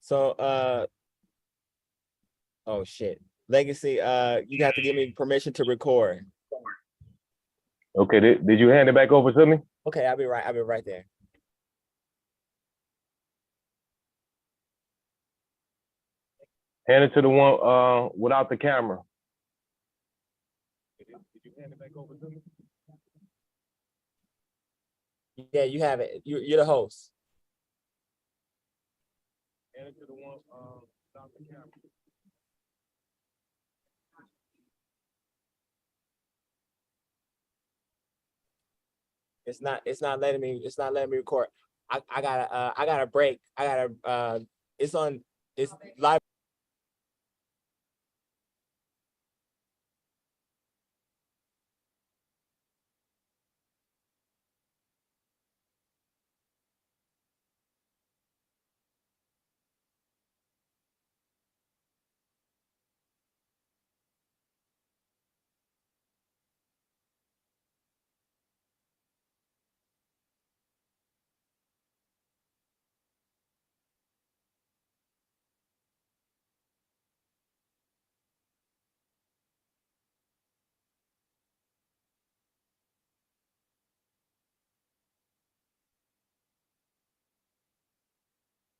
So, oh shit, Legacy, you have to give me permission to record. Okay, did you hand it back over to me? Okay, I'll be right there. Hand it to the one without the camera. Did you hand it back over to me? Yeah, you have it. You're the host. Hand it to the one without the camera. It's not letting me record. I gotta break. It's live.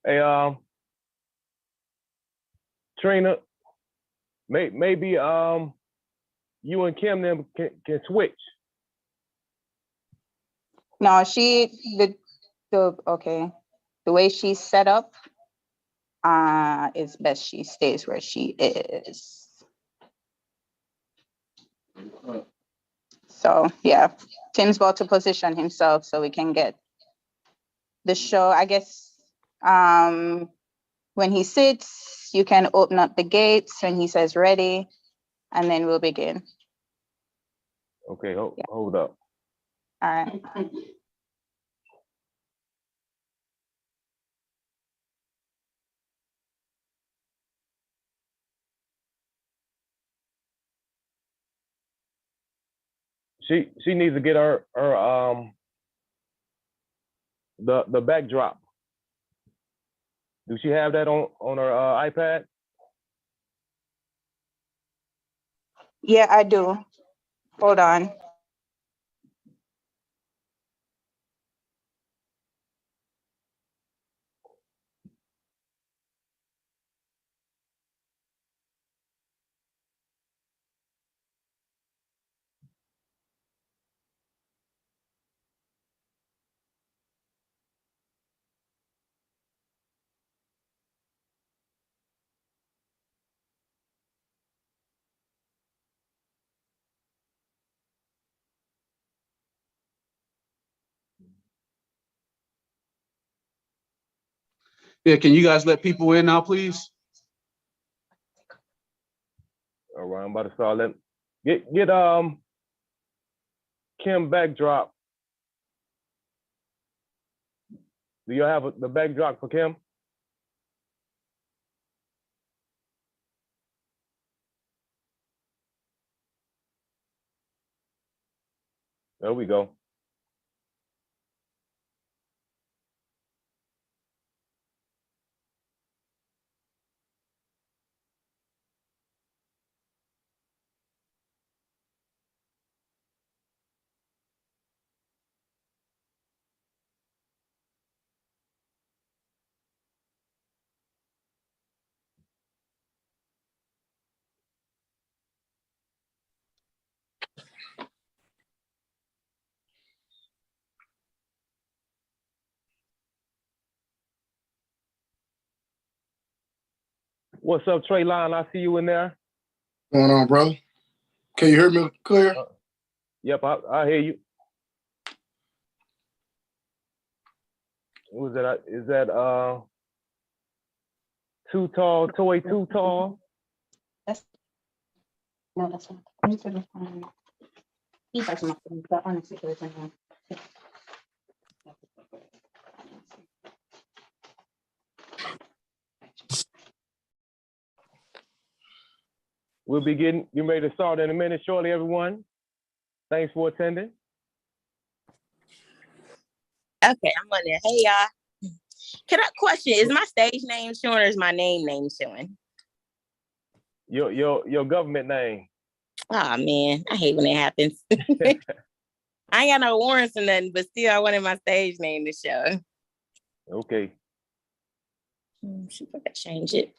Hey, Trina, maybe you and Kim them can switch. No, okay. The way she's set up, it's best she stays where she is. So yeah, Tim's about to position himself so we can get the show. I guess when he sits, you can open up the gates when he says ready, and then we'll begin. Okay, hold up. All right. She needs to get her the backdrop. Do she have that on her iPad? Yeah, I do. Hold on. Yeah, can you guys let people in now, please? All right, I'm about to start. Get Kim backdrop. Do you have the backdrop for Kim? There we go. What's up, Trey Line? I see you in there. What's going on, bro? Can you hear me clear? Yep, I hear you. Who's that? Is that Too Tall, Toy Too Tall? No, that's not. I'm just gonna find. He has nothing, but honestly, there's nothing. We'll be getting ready to start in a minute shortly, everyone. Thanks for attending. Okay, I'm on there. Hey, y'all. Question, is my stage name showing or is my name showing? Your government name. Oh, man. I hate when that happens. I ain't got no warrants or nothing, but still, I wanted my stage name to show. Okay. See if I can change it.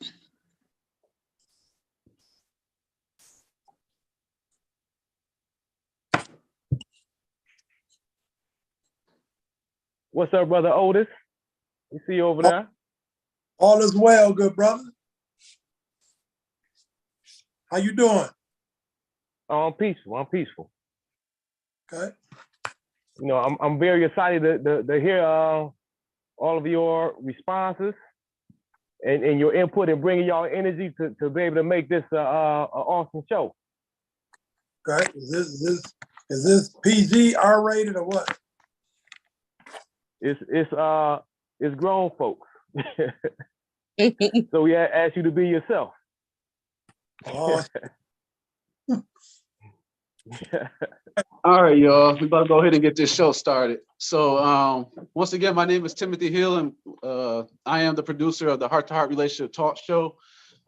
What's up, brother Otis? We see you over there. All is well, good brother. How you doing? I'm peaceful. Okay. You know, I'm very excited to hear all of your responses and your input and bringing y'all energy to be able to make this an awesome show. Okay. Is this PG R-rated or what? It's grown folks. So we ask you to be yourself. Oh, All right, y'all. We about to go ahead and get this show started. So once again, my name is Timothy Hill, and I am the producer of the Heart to Heart Relationship Talk Show.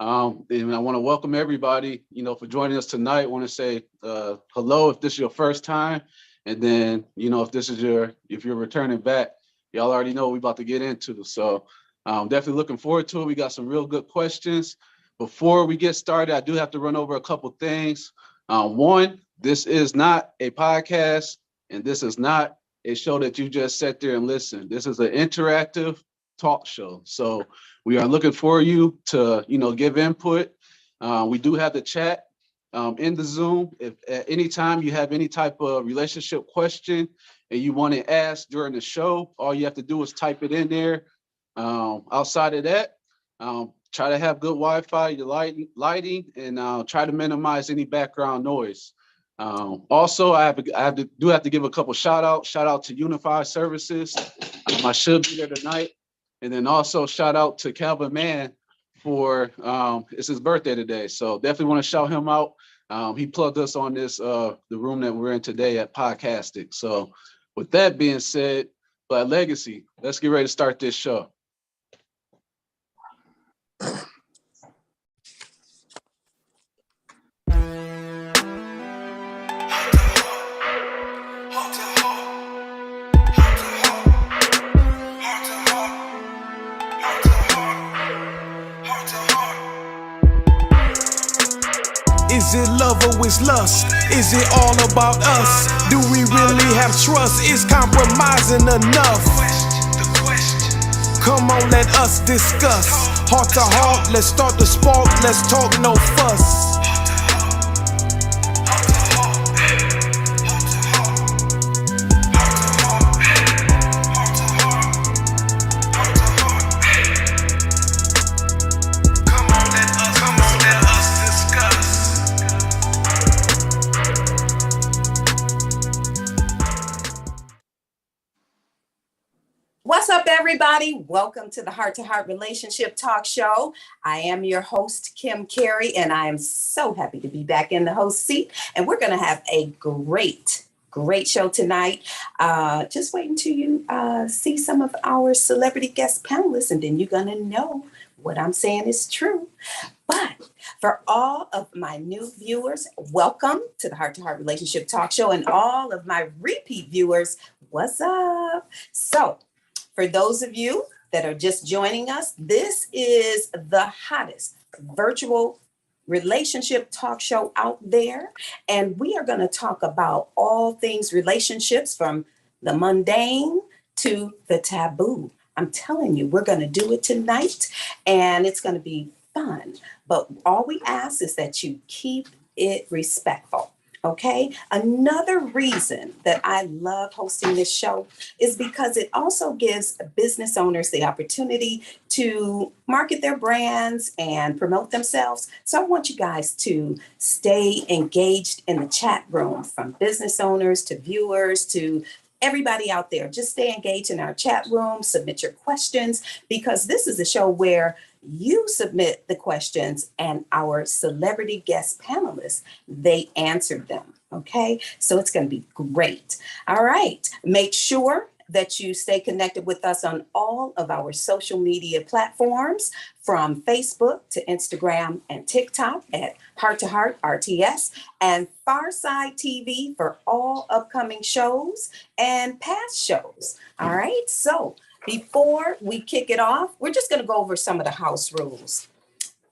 And I want to welcome everybody, for joining us tonight. I want to say hello if this is your first time, and then if you're returning back, y'all already know what we're about to get into. So definitely looking forward to it. We got some real good questions. Before we get started, I do have to run over a couple things. One, this is not a podcast, and this is not a show that you just sit there and listen. This is an interactive talk show. So we are looking for you to, give input. We do have the chat in the Zoom. If at any time you have any type of relationship question and you want to ask during the show, all you have to do is type it in there. Outside of that, try to have good Wi-Fi, your lighting, and try to minimize any background noise. Also, I have to give a couple shout out to Unified Services. I should be there tonight. And then also shout out to Calvin Mann for it's his birthday today. So definitely want to shout him out. He plugged us on this the room that we're in today at Podcastic. So with that being said, Black Legacy, let's get ready to start this show. Is it love or is lust? Is it all about us? Do we really have trust? Is compromising enough? Come on, let us discuss. Heart to heart, let's start the spark. Let's talk, no fuss. What's up, everybody? Welcome to the Heart to Heart Relationship Talk Show. I am your host, Kim Carey, and I am so happy to be back in the host seat. And we're going to have a great show tonight. Just wait until you see some of our celebrity guest panelists, and then you're going to know what I'm saying is true. But for all of my new viewers, welcome to the Heart to Heart Relationship Talk Show. And all of my repeat viewers, what's up? So, for those of you that are just joining us, this is the hottest virtual relationship talk show out there. And we are going to talk about all things relationships, from the mundane to the taboo. I'm telling you, we're going to do it tonight, and it's going to be fun. But all we ask is that you keep it respectful. Okay. Another reason that I love hosting this show is because it also gives business owners the opportunity to market their brands and promote themselves. So I want you guys to stay engaged in the chat room, from business owners to viewers to everybody out there, just stay engaged in our chat room, submit your questions, because this is a show where you submit the questions and our celebrity guest panelists, they answered them. Okay, so it's going to be great. All right, make sure that you stay connected with us on all of our social media platforms, from Facebook to Instagram and TikTok at Heart to Heart RTS, and Pharcyde TV for all upcoming shows and past shows. All right, so before we kick it off, we're just going to go over some of the house rules.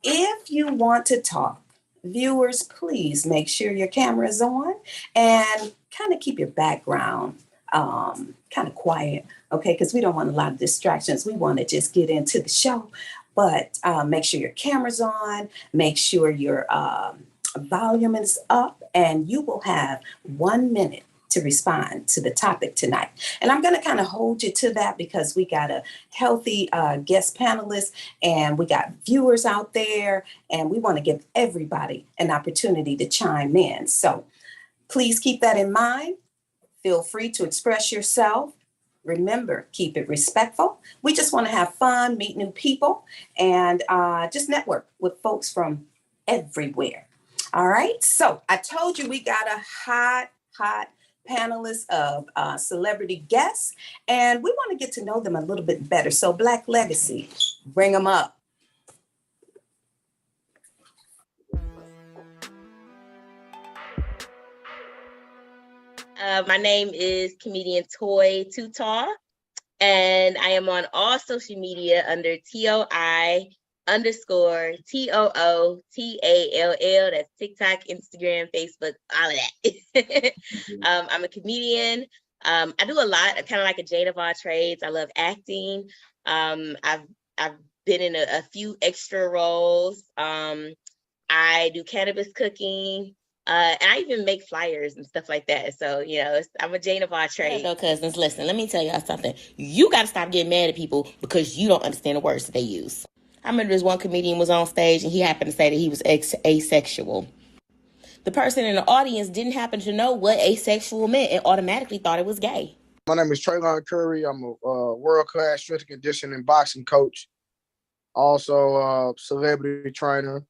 If you want to talk, viewers, please make sure your camera is on and kind of keep your background kind of quiet, okay? Because we don't want a lot of distractions. We want to just get into the show, but make sure your camera's on, make sure your volume is up, and you will have 1 minute to respond to the topic tonight. And I'm going to kind of hold you to that because we got a healthy guest panelist and we got viewers out there, and we want to give everybody an opportunity to chime in. So please keep that in mind. Feel free to express yourself. Remember, keep it respectful. We just want to have fun, meet new people, and just network with folks from everywhere. All right. So I told you we got a hot panelist of celebrity guests, and we want to get to know them a little bit better. So Black Legacy, bring them up. My name is comedian Toy Tutar, and I am on all social media under TOI_TOOTALL. That's TikTok, Instagram, Facebook, all of that. I'm a comedian. I do a lot, kind of like a Jane of all trades. I love acting. I've been in a few extra roles. I do cannabis cooking. And I even make flyers and stuff like that. So, you know, I'm a Jane of all trades. No, cousins, listen, let me tell y'all something. You got to stop getting mad at people because you don't understand the words that they use. I remember this one comedian was on stage and he happened to say that he was asexual. The person in the audience didn't happen to know what asexual meant and automatically thought it was gay. My name is Traylon Curry. I'm a world-class strength and conditioning boxing coach. Also a celebrity trainer.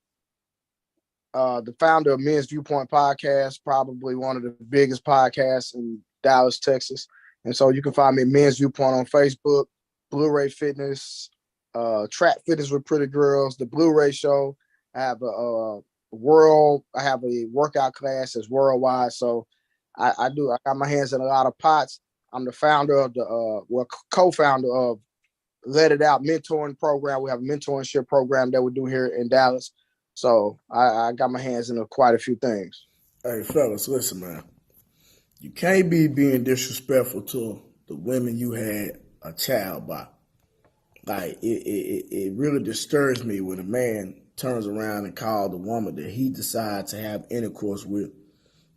The founder of Men's Viewpoint Podcast, probably one of the biggest podcasts in Dallas, Texas. And so you can find me at Men's Viewpoint on Facebook, Blu-ray Fitness, Trap Fitness with Pretty Girls, the Blu-ray Show. I have a workout class that's worldwide. So I got my hands in a lot of pots. I'm the founder of co-founder of Let It Out mentoring program. We have a mentorship program that we do here in Dallas. So I got my hands in quite a few things. Hey, fellas, listen, man. You can't be being disrespectful to the women you had a child by. Like, it really disturbs me when a man turns around and calls the woman that he decides to have intercourse with,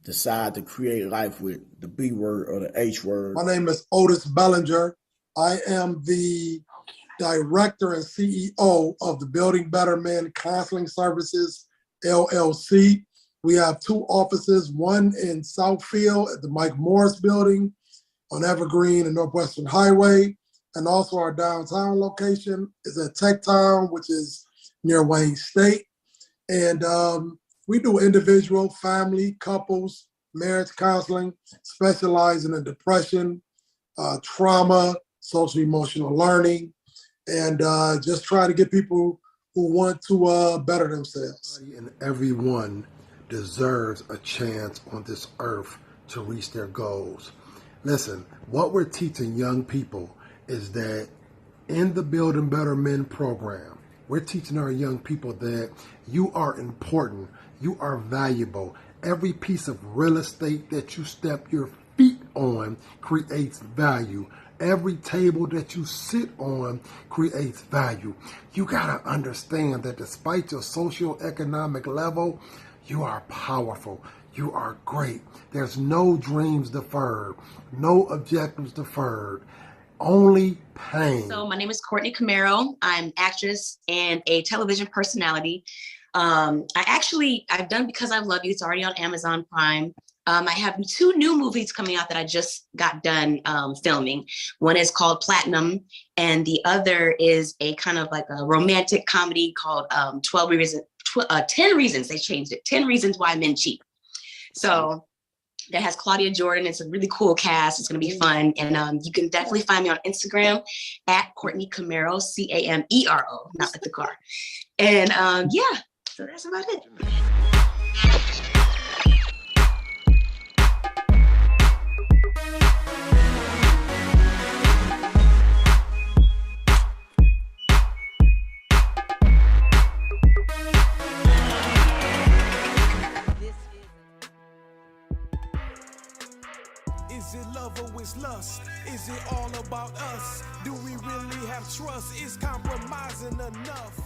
decide to create life with, the B word or the H word. My name is Otis Bellinger. I am the Director and CEO of the Building Better Men Counseling Services, LLC. We have 2 offices, one in Southfield at the Mike Morris Building on Evergreen and Northwestern Highway. And also our downtown location is at Tech Town, which is near Wayne State. And we do individual, family, couples, marriage counseling, specializing in depression, trauma, social emotional learning, and just try to get people who want to better themselves. And everyone deserves a chance on this earth to reach their goals. Listen, what we're teaching young people is that in the Building Better Men program, we're teaching our young people that you are important, you are valuable. Every piece of real estate that you step your feet on creates value. Every table that you sit on creates value. You gotta understand that despite your socioeconomic level, you are powerful. You are great. There's no dreams deferred, no objectives deferred, only pain. So my name is Courtney Camaro. I'm an actress and a television personality. I've done Because I Love You. It's already on Amazon Prime. I have 2 new movies coming out that I just got done filming. One is called Platinum, and the other is a kind of like a romantic comedy called 10 Reasons. They changed it. 10 Reasons Why Men Cheat. So that has Claudia Jordan. It's a really cool cast. It's going to be fun. And you can definitely find me on Instagram at Courtney Camero, Camero, not like the car. And yeah, so that's about it. Is it love or is lust? Is it all about us? Do we really have trust? Is compromising enough?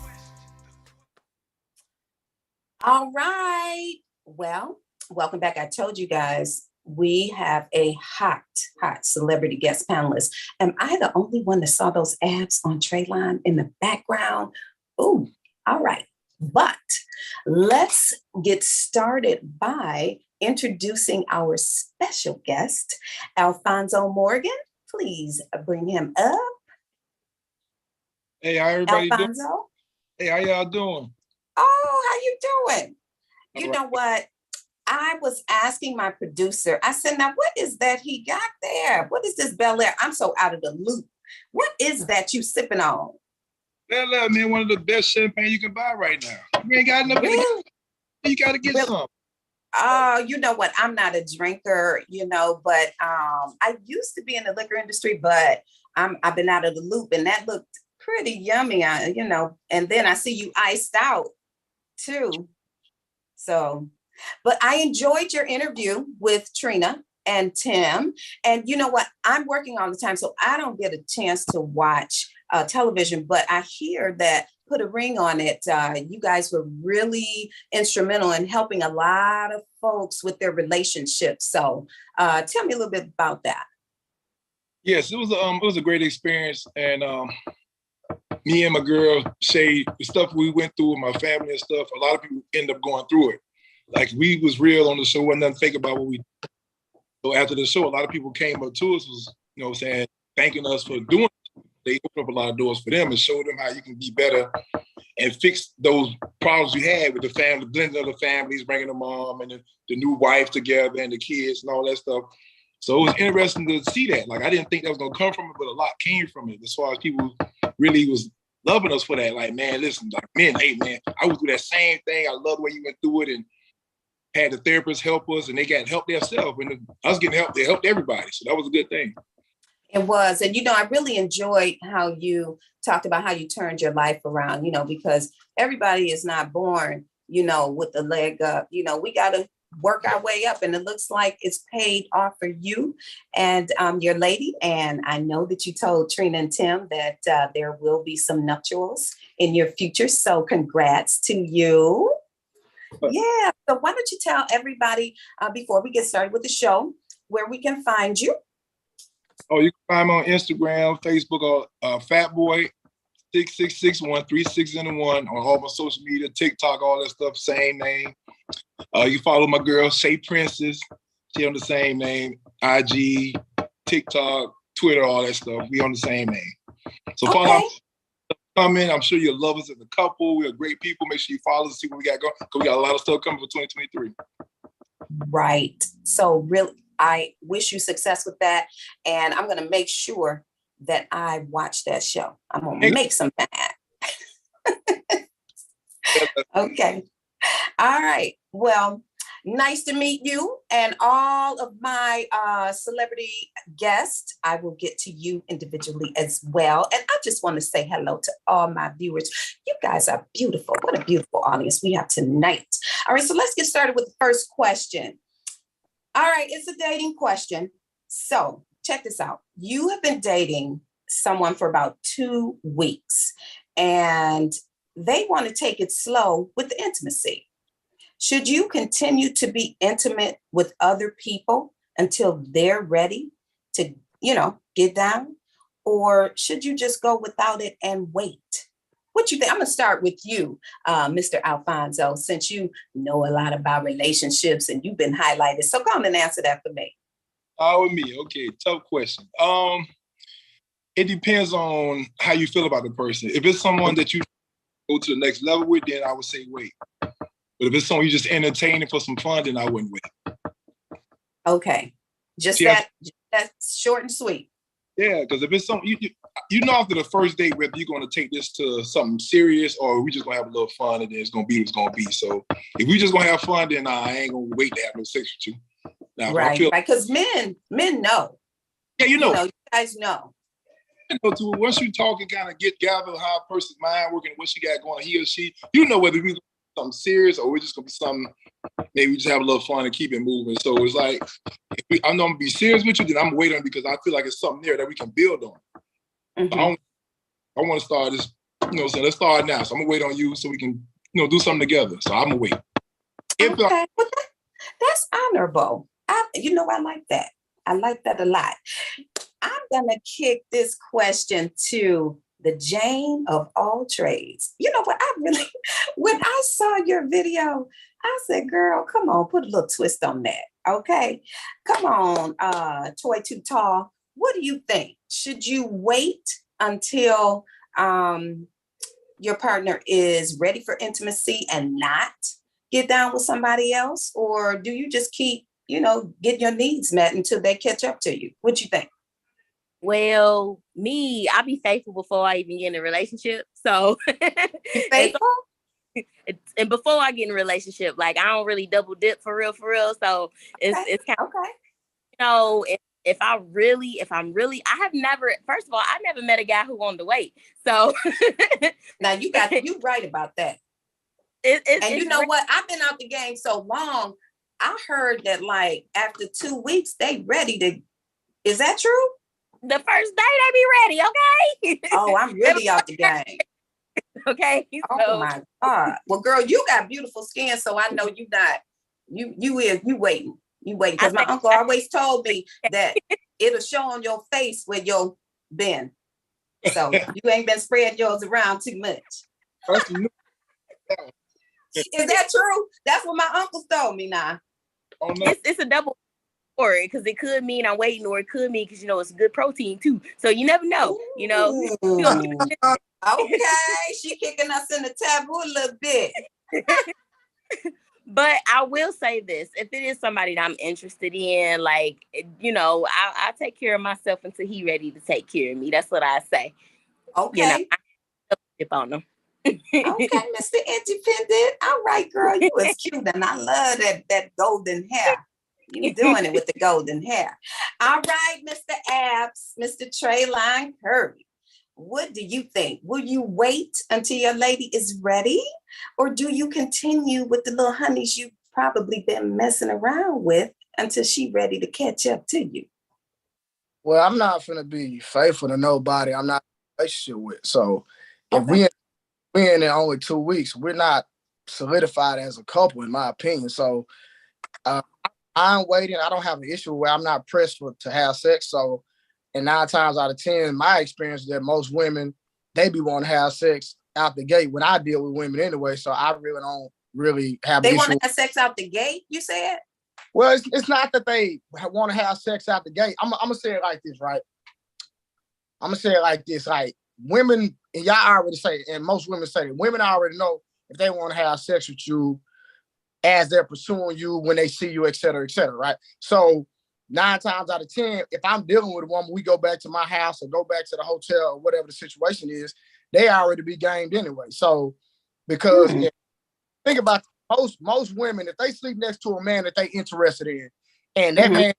All right. Well, welcome back. I told you guys we have a hot celebrity guest panelist. Am I the only one that saw those abs on Trayline in the background? Ooh, all right. But let's get started by introducing our special guest, Alfonso Morgan. Please bring him up. Hey, how everybody doing? Alfonso. Hey, how y'all doing? Oh, how you doing? You All know what? I was asking my producer, I said, now what is that he got there? What is this Bel Air? I'm so out of the loop. What is that you sipping on? Bel Air, man, one of the best champagne you can buy right now. You ain't got enough. Really? You got to get some. Oh, you know what? I'm not a drinker, but I used to be in the liquor industry, but I've been out of the loop, and that looked pretty yummy, and then I see you iced out too. So, but I enjoyed your interview with Trina and Tim, and you know what? I'm working all the time, so I don't get a chance to watch television, but I hear that Put a Ring on It. You guys were really instrumental in helping a lot of folks with their relationships. So tell me a little bit about that. Yes, it was a great experience, and me and my girl Shay, the stuff we went through with my family and stuff, a lot of people end up going through it. Like, we was real on the show, wasn't nothing fake about what we did. So after the show, a lot of people came up to us, was, saying, thanking us for doing it. They opened up a lot of doors for them and showed them how you can be better and fix those problems you had with the family, blending of the families, bringing the mom and the new wife together and the kids and all that stuff. So it was interesting to see that. Like, I didn't think that was going to come from it, but a lot came from it as far as people really was loving us for that. Like, man, listen, like, hey, man, I would do that same thing. I love the way you went through it, and had the therapists help us, and they got help themselves. And us getting help, they helped everybody. So that was a good thing. It was. And, I really enjoyed how you talked about how you turned your life around, because everybody is not born, with the leg up. We got to work our way up, and it looks like it's paid off for you and your lady. And I know that you told Trina and Tim that there will be some nuptials in your future. So congrats to you. Yeah. So why don't you tell everybody before we get started with the show where we can find you? Oh, you can find me on Instagram, Facebook, or Fatboy 666136 on all my social media, TikTok, all that stuff, same name. You follow my girl Shay Princess, she on the same name. IG, TikTok, Twitter, all that stuff. We on the same name. So follow us. Come in. I'm sure you'll love us as a couple. We're great people. Make sure you follow us, see what we got going, because we got a lot of stuff coming for 2023. Right. So really, I wish you success with that. And I'm going to make sure that I watch that show. I'm going to make some mad. Okay. All right. Well, nice to meet you and all of my celebrity guests. I will get to you individually as well. And I just want to say hello to all my viewers. You guys are beautiful. What a beautiful audience we have tonight. All right. So let's get started with the first question. All right. It's a dating question. So check this out. You have been dating someone for about 2 weeks, and they want to take it slow with the intimacy. Should you continue to be intimate with other people until they're ready to, get down? Or should you just go without it and wait? What you think? I'm gonna start with you, Mr. Alfonso, since you know a lot about relationships and you've been highlighted. So go on and answer that for me. With me, okay, tough question. It depends on how you feel about the person. If it's someone that you go to the next level with, then I would say wait. But if it's someone you just entertaining for some fun, then I wouldn't wait. Okay, just that's short and sweet. Yeah, because if it's something you know after the first date whether you're going to take this to something serious or we just going to have a little fun and then it's going to be what it's going to be. So if we just going to have fun, then I ain't going to wait to have no sex with you. Now, Right, because men know. Yeah, you know. You guys know. You know, too, once you talk and kind of gather how a person's mind working, what she got going, he or she, you know whether we something serious or we're just gonna be something. Maybe we just have a little fun and keep it moving. So it's like, if I'm gonna be serious with you, then I'm waiting because I feel like it's something there that we can build on. Mm-hmm. I want to start this. You know, so let's start now. So I'm gonna wait on you so we can, do something together. So I'm gonna wait. Okay, well, that's honorable. I like that. I like that a lot. I'm gonna kick this question to the Jane of all trades. You know what? When I saw your video, I said, girl, come on, put a little twist on that. Okay. Come on, Toy Too Tall. What do you think? Should you wait until your partner is ready for intimacy and not get down with somebody else? Or do you just keep, get your needs met until they catch up to you? What you think? Well, me, I'll be faithful before I even get in a relationship. So faithful? And before I get in a relationship, like I don't really double dip for real. So it's kind of okay. If I'm really, I have never, first of all, I never met a guy who wanted to wait. So now you right about that. And you know what? I've been out the game so long. I heard that like after 2 weeks, they ready to, is that true? The first day they be ready, okay? Oh, I'm really out the game. Okay. Oh my God. Well, girl, you got beautiful skin, so I know you not. You waiting. You waiting. Because my uncle always told me that it'll show on your face where you've been. So you ain't been spreading yours around too much. Is that true? That's what my uncle told me now. Oh, no. It's a double story because it could mean I'm waiting, or it could mean because it's good protein too. So you never know, Okay, she kicking us in the taboo a little bit. But I will say this: if it is somebody that I'm interested in, like I take care of myself until he ready to take care of me. That's what I say. Okay. I dip on them. Okay, Mr. Independent. All right, girl, you was cute, and I love that golden hair. You doing it with the golden hair. All right, Mr. Abs, Mr. Trayline Curry. What do you think? Will you wait until your lady is ready? Or do you continue with the little honeys you've probably been messing around with until she ready to catch up to you? Well, I'm not gonna be faithful to nobody I'm not in a relationship with. So if we in there only 2 weeks, we're not solidified as a couple, in my opinion. So I'm waiting. I don't have an issue where I'm not pressed to have sex. So, and 9 times out of 10, my experience is that most women, they be wanting to have sex out the gate when I deal with women anyway. So I really don't have They an want issue. to have sex out the gate, you said? Well, it's not that they want to have sex out the gate. I'm gonna say it like this, right? I'm gonna say it like this, like women, and y'all already say, and most women say that women already know if they want to have sex with you as they're pursuing you, when they see you, et cetera, right? So 9 times out of 10, if I'm dealing with a woman, we go back to my house or go back to the hotel or whatever the situation is, they already be gamed anyway. So because think about most women, if they sleep next to a man that they interested in, and that man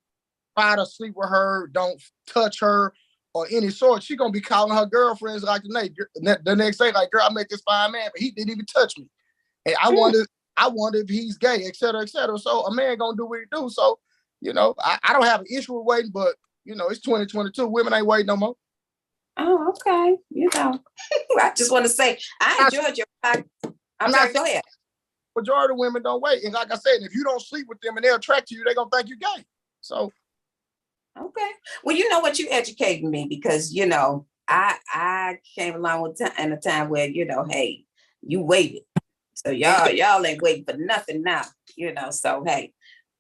try to sleep with her, don't touch her or any sort, she gonna be calling her girlfriends like the next day, like, girl, I met this fine man, but he didn't even touch me. And I wonder if he's gay, et cetera, et cetera. So a man gonna do what he do. So, I don't have an issue with waiting, but it's 2022. Women ain't waiting no more. Oh, okay. I just want to say, I enjoyed your podcast. I'm sorry, go ahead. Majority of women don't wait. And like I said, if you don't sleep with them and they're attracted to you, they're gonna think you're gay. So okay. Well, you know what, you educated me because I came along with in a time where, hey, you waited. So y'all ain't waiting for nothing now, so hey,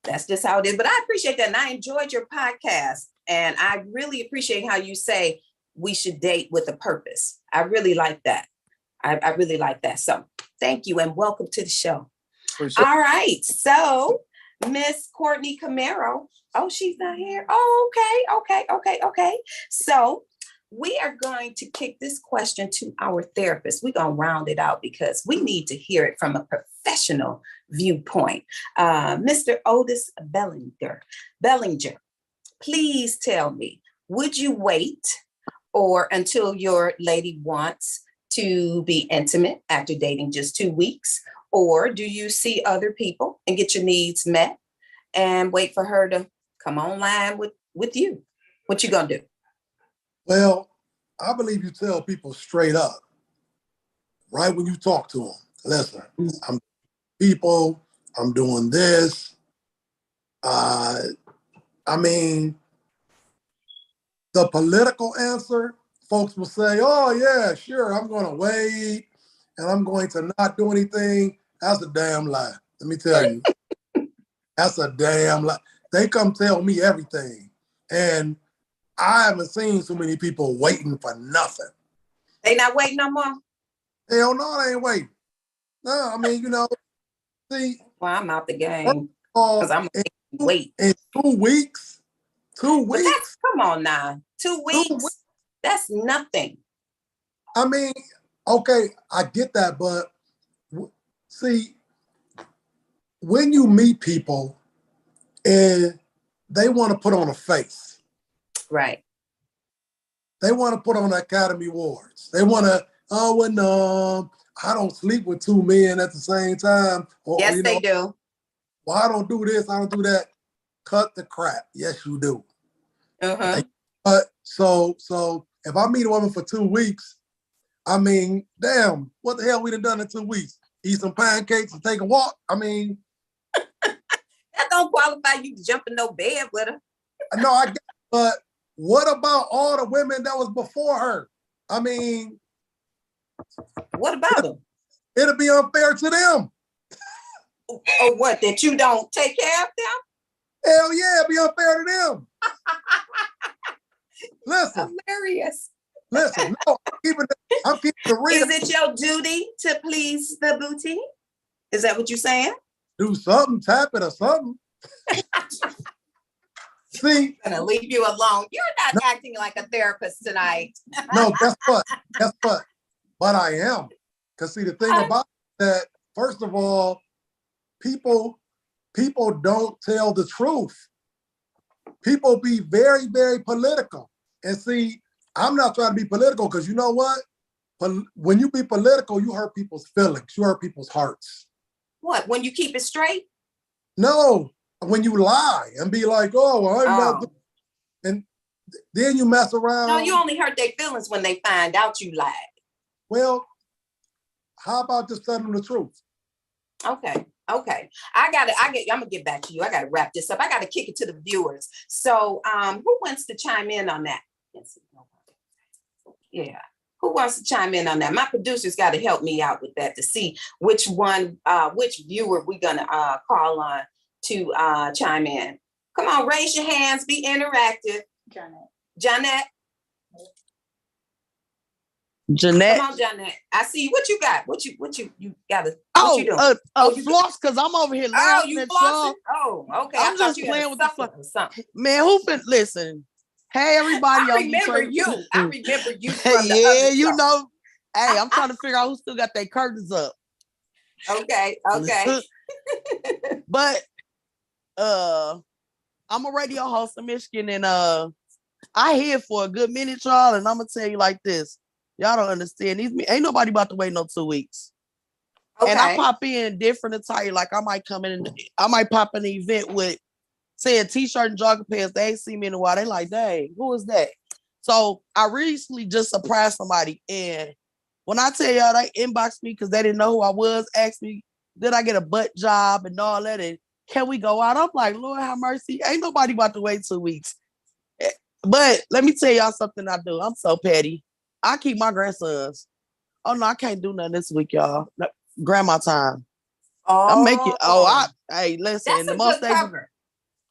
that's just how it is. But I appreciate that. And I enjoyed your podcast. And I really appreciate how you say we should date with a purpose. I really like that. I really like that. So thank you and welcome to the show. All right. So Miss Courtney Camaro. Oh, she's not here. Oh, okay. So we are going to kick this question to our therapist. We're going to round it out because we need to hear it from a professional viewpoint. Mr. Otis Bellinger, please tell me, would you wait or until your lady wants to be intimate after dating just 2 weeks? Or do you see other people and get your needs met and wait for her to come online with you? What you gonna do? Well, I believe you tell people straight up, right when you talk to them. Listen, I'm doing this. I mean, the political answer, folks will say, oh yeah, sure, I'm gonna wait and I'm going to not do anything. That's a damn lie. Let me tell you. That's a damn lie. They come tell me everything. And I haven't seen so many people waiting for nothing. They not waiting no more? Hell no, they ain't waiting. No, I mean, see. Well, I'm out the game. Because I'm wait. In 2 weeks? 2 weeks? Come on now. 2 weeks? That's nothing. I mean, okay, I get that, but see, when you meet people and they want to put on a face. Right. They want to put on Academy Awards. They want to, I don't sleep with 2 men at the same time. Or, yes, they do. Well, I don't do this, I don't do that. Cut the crap. Yes, you do. Uh-huh. But so if I meet a woman for 2 weeks, I mean, damn, what the hell we done in 2 weeks? Eat some pancakes and take a walk? I mean. That don't qualify you to jump in no bed with her. No, I get it, but what about all the women that was before her? I mean. What about them? It'll be unfair to them. Or what, that you don't take care of them? Hell yeah, it'll be unfair to them. Listen. Hilarious. Listen, no, I'm keeping the real. Is it your duty to please the booty? Is that what you're saying? Do something, tap it or something. See, I'm gonna leave you alone. You're not acting like a therapist tonight. No, guess what? But I am. Because see, the thing about that, first of all, people don't tell the truth. People be very, very political. And see, I'm not trying to be political because you know what? When you be political, you hurt people's feelings. You hurt people's hearts. What, when you keep it straight? No, when you lie and be like, oh, well, I'm not. And then you mess around. No, you only hurt their feelings when they find out you lied. Well, how about just telling them the truth? Okay. I'm gonna get back to you. I gotta wrap this up. I gotta kick it to the viewers. So who wants to chime in on that? Yeah. Who wants to chime in on that? My producer's got to help me out with that to see which viewer we're gonna call on to chime in. Come on, raise your hands, be interactive. Jeanette. Jeanette. Come on, Jeanette. I see you. What you got? What you got to? Oh, floss, because I'm over here laughing at y'all. Oh, okay. I'm just playing with the fuck. Man, who fin listen? Hey, everybody. I remember you. I remember you. From the yeah, other you show. know. Hey, I'm trying to figure out who still got their curtains up. Okay. But I'm a radio host in Michigan, and I here for a good minute, y'all, and I'm gonna tell you like this. Y'all don't understand. Ain't nobody about to wait no 2 weeks. Okay. And I pop in different attire. Like I might come in and I might pop in an event with, say, a t-shirt and jogging pants. They ain't seen me in a while. They like, dang, who is that? So I recently just surprised somebody. And when I tell y'all they inboxed me because they didn't know who I was, asked me, did I get a butt job and all that? And can we go out? I'm like, Lord have mercy. Ain't nobody about to wait 2 weeks. But let me tell y'all something I do. I'm so petty. I keep my grandsons. Oh no, I can't do nothing this week, y'all. Grandma time. I'm making. Hey, listen. That's the a most good cover.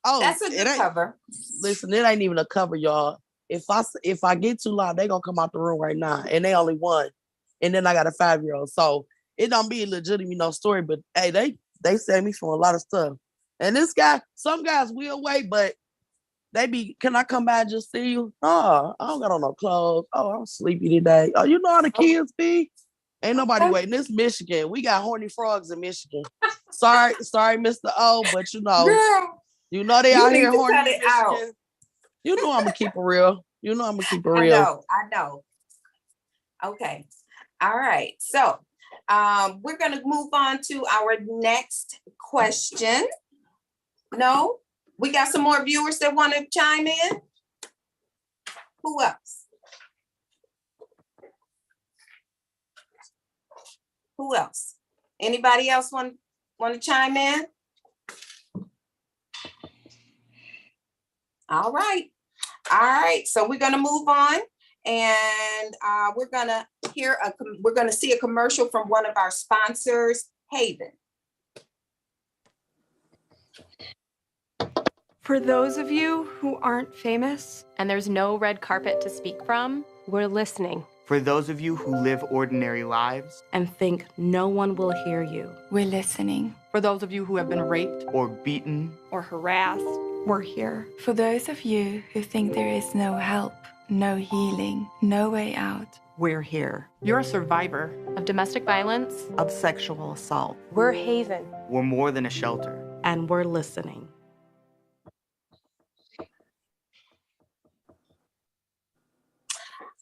That's a good cover. Listen, it ain't even a cover, y'all. If I get too loud, they gonna come out the room right now, and they only one, and then I got a 5-year-old, so it don't be a legitimate story. But hey, they saved me from a lot of stuff. And this guy, some guys will wait, but they be, can I come by and just see you? Oh, I don't got on no clothes. Oh, I'm sleepy today. Oh, you know how the kids be? Ain't nobody waiting. This Michigan. We got horny frogs in Michigan. Sorry, Mr. O, but you know, Girl, they out here need to horny cut in it Michigan. out. You know I'm gonna keep it real. I know. Okay. All right. So we're gonna move on to our next question. No, we got some more viewers that want to chime in. Who else? Who else? Anybody else want to chime in? All right. So we're gonna move on, and we're gonna see a commercial from one of our sponsors, Haven. For those of you who aren't famous and there's no red carpet to speak from, we're listening. For those of you who live ordinary lives and think no one will hear you, we're listening. For those of you who have been raped or beaten or harassed, we're here. For those of you who think there is no help, no healing, no way out, we're here. You're a survivor of domestic violence, of sexual assault. We're Haven. We're more than a shelter. And we're listening.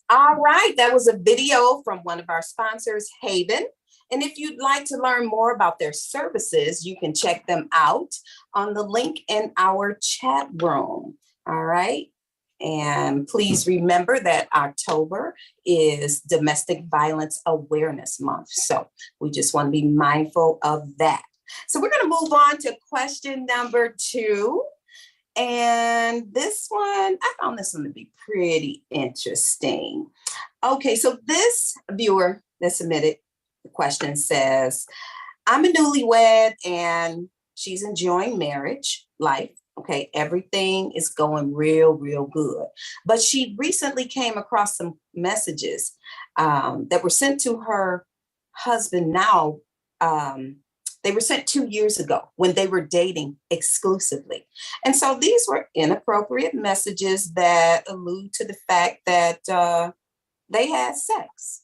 All right, that was a video from one of our sponsors, Haven. And if you'd like to learn more about their services, you can check them out on the link in our chat room. All right. And please remember that October is Domestic Violence Awareness Month. So we just want to be mindful of that. So we're going to move on to question number 2. And this one, I found this one to be pretty interesting. Okay, so this viewer that submitted the question says, I'm a newlywed and she's enjoying marriage life. Okay, everything is going real good. But she recently came across some messages that were sent to her husband now. They were sent 2 years ago when they were dating exclusively. And so these were inappropriate messages that allude to the fact that they had sex.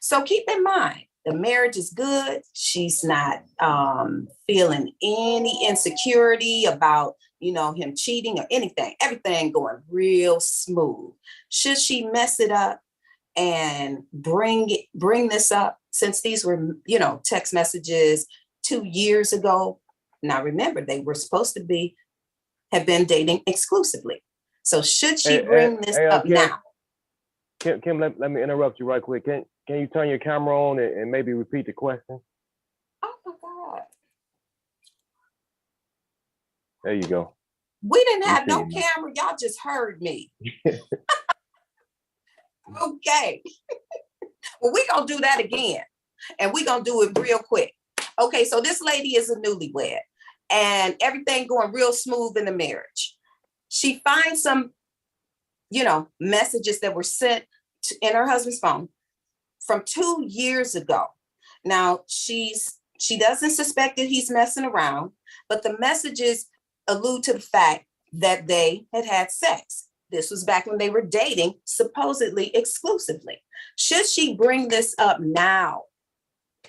So keep in mind, the marriage is good. She's not feeling any insecurity about, him cheating or anything. Everything going real smooth. Should she mess it up and bring this up, since these were, text messages 2 years ago? Now remember, they were supposed to have been dating exclusively. So should she bring this up Kim, now? Kim, let me interrupt you right quick. Can you turn your camera on and maybe repeat the question? Oh my God. There you go. We didn't have no camera. Y'all just heard me. Okay. Well, we're going to do that again. And we're going to do it real quick. Okay, so this lady is a newlywed and everything going real smooth in the marriage. She finds some, messages that were sent in her husband's phone from 2 years ago. Now, she doesn't suspect that he's messing around, but the messages allude to the fact that they had sex. This was back when they were dating, supposedly exclusively. Should she bring this up now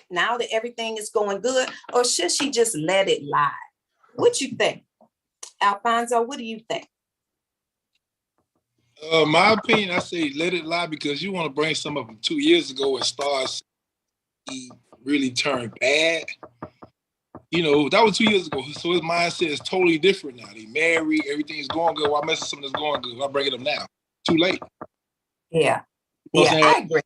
that everything is going good, or should she just let it lie? What you think? Alfonso, what do you think? My opinion, I say let it lie, because you want to bring some of them 2 years ago and stars really turned bad. That was 2 years ago. So his mindset is totally different now. They married, everything's going good. Why mess with something that's going good? Why bring it up now? Too late. Yeah. I agree.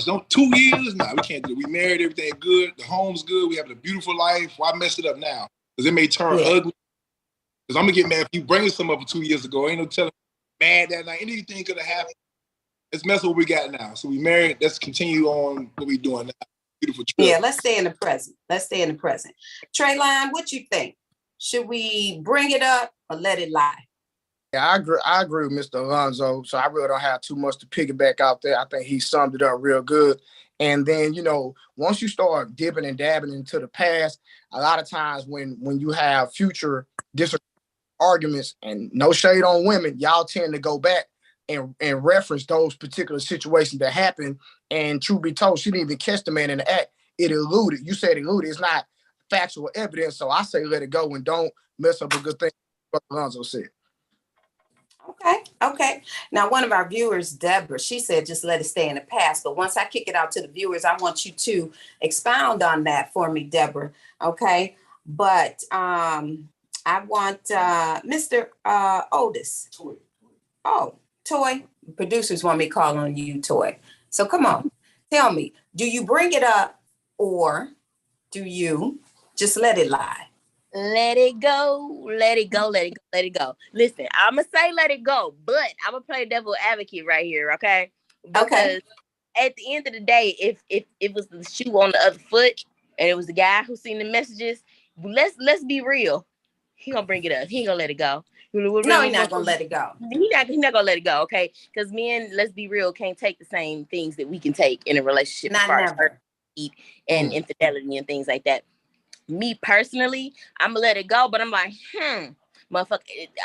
Don't 2 years? Nah, we can't do it. We married, everything good. The home's good. We have a beautiful life. Why mess it up now? Because it may turn ugly. Because I'm going to get mad if you bring some up 2 years ago. Ain't no telling, mad that night. Anything could have happened. let's mess with what we got now. So we married. Let's continue on what we doing now. Beautiful trip. Yeah, let's stay in the present. Trayline, what you think? Should we bring it up or let it lie? Yeah, I agree with Mr. Alonzo. So I really don't have too much to piggyback out there. I think he summed it up real good. And then, once you start dipping and dabbing into the past, a lot of times when you have future arguments, and no shade on women, y'all tend to go back and reference those particular situations that happened. And truth be told, she didn't even catch the man in the act. It eluded. You said eluded. It's not factual evidence. So I say let it go and don't mess up a good thing, what Alonzo said. Okay. Now, one of our viewers, Deborah, she said just let it stay in the past. But once I kick it out to the viewers, I want you to expound on that for me, Deborah. Okay. But I want Mr. Otis. Toy. Producers want me to call on you, Toy. So come on. Tell me, do you bring it up or do you just let it lie? Let it go, let it go, let it go, let it go. Listen, I'm gonna say let it go, but I'm gonna play devil advocate right here, okay? Because at the end of the day, if it was the shoe on the other foot and it was the guy who seen the messages, let's be real. He gonna bring it up. He ain't gonna let it go. No, he's not gonna let it go. He's not gonna let it go, okay? Because men, let's be real, can't take the same things that we can take in a relationship. Not never. And infidelity and things like that. Me personally, I'm gonna let it go, but I'm like, motherfucker,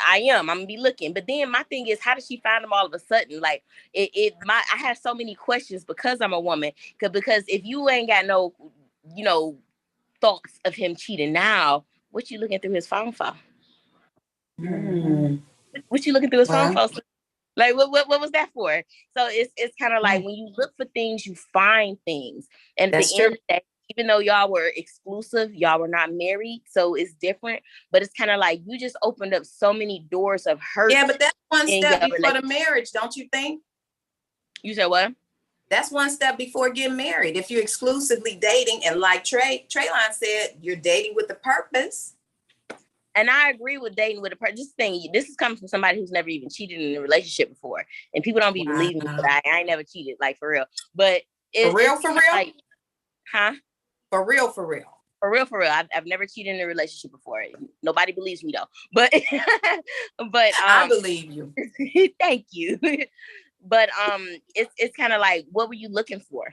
I'm gonna be looking. But then my thing is, how did she find him all of a sudden? Like, I have so many questions because I'm a woman. Because if you ain't got no, thoughts of him cheating now, what you looking through his phone for? What you looking through his phone for? Like, what was that for? So it's kind of like when you look for things, you find things. And at the end of the day, even though y'all were exclusive, y'all were not married, so it's different. But it's kind of like you just opened up so many doors of hurt. Yeah, but that's one step before the marriage, don't you think? You said what? That's one step before getting married. If you're exclusively dating, and like Trayline said, you're dating with a purpose. And I agree with dating with a purpose. This is coming from somebody who's never even cheated in a relationship before, and people don't be believing me, but I ain't never cheated, like for real. But for real, like, huh? For real. I've never cheated in a relationship before. Nobody believes me though. But I believe you. Thank you. But it's kind of like, what were you looking for?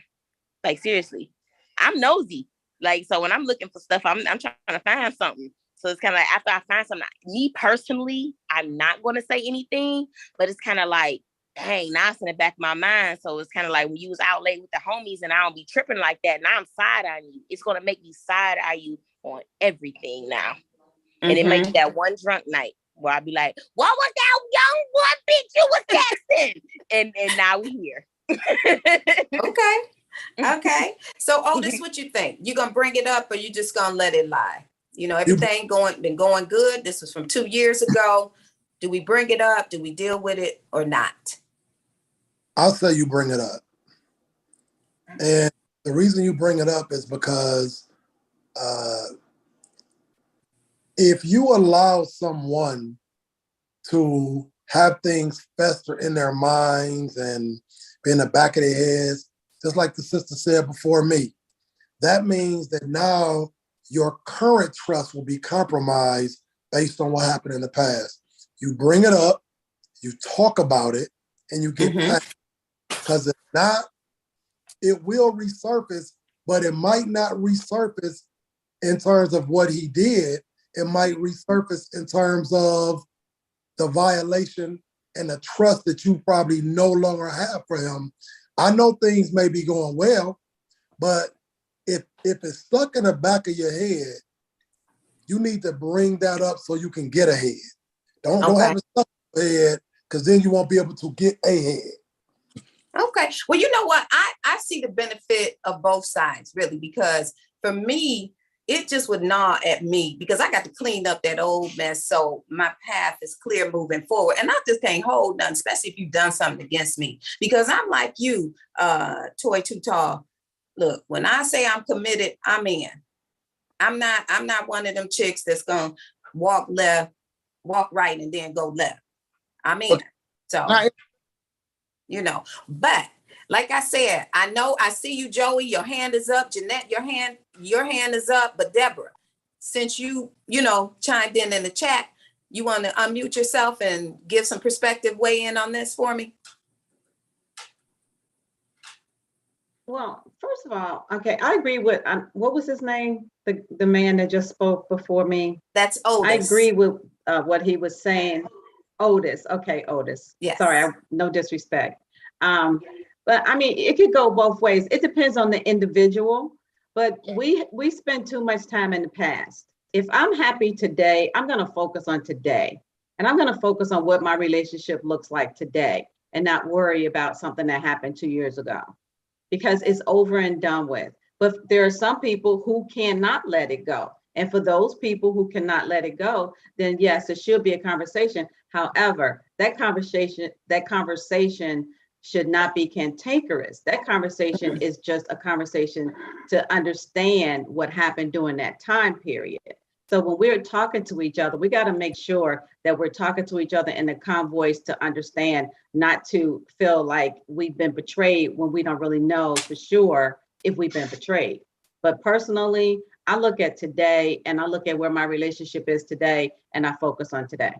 Like, seriously, I'm nosy. Like, so when I'm looking for stuff, I'm trying to find something. So it's kind of like after I find something, me personally, I'm not going to say anything, but it's kind of like, dang, now it's in the back of my mind. So it's kind of like when you was out late with the homies and I don't be tripping like that, now I'm side-eyeing you. It's going to make me side-eye you on everything now. And it makes that one drunk night where I be like, what was that young boy bitch you was texting? and now we here. Okay. So, this is what you think. You going to bring it up or you just going to let it lie? Everything been going good. This was from 2 years ago. Do we bring it up? Do we deal with it or not? I'll say you bring it up. And the reason you bring it up is because if you allow someone to have things fester in their minds and be in the back of their heads, just like the sister said before me, that means that now your current trust will be compromised based on what happened in the past. You bring it up, you talk about it, and you get past. Because if not, it will resurface, but it might not resurface in terms of what he did. It might resurface in terms of the violation and the trust that you probably no longer have for him. I know things may be going well, but if it's stuck in the back of your head, you need to bring that up so you can get ahead. Don't have it stuck in your head, because then you won't be able to get ahead. Okay. Well, you know what? I see the benefit of both sides, really, because for me, it just would gnaw at me because I got to clean up that old mess. So my path is clear moving forward. And I just can't hold nothing, especially if you've done something against me. Because I'm like you, Toy Too Tall. Look, when I say I'm committed, I'm in. I'm not one of them chicks that's gonna walk right, and then go left. I'm in. So you know. But like I said, I know I see you, Joey, your hand is up. Jeanette, your hand is up. But Deborah, since you chimed in the chat, you want to unmute yourself and give some perspective, weigh in on this for me? Well, first of all, okay, I agree with, what was his name? The man that just spoke before me. That's Otis. I agree with what he was saying. Otis, okay, Otis. Yes. Sorry, no disrespect. But I mean, it could go both ways. It depends on the individual, but we spend too much time in the past. If I'm happy today, I'm gonna focus on today. And I'm gonna focus on what my relationship looks like today and not worry about something that happened 2 years ago, because it's over and done with. But there are some people who cannot let it go. And for those people who cannot let it go, then yes, it should be a conversation. However, that conversation should not be cantankerous. That conversation is just a conversation to understand what happened during that time period. So when we're talking to each other, we got to make sure that we're talking to each other in a calm voice to understand, not to feel like we've been betrayed when we don't really know for sure if we've been betrayed. But personally, I look at today and I look at where my relationship is today and I focus on today.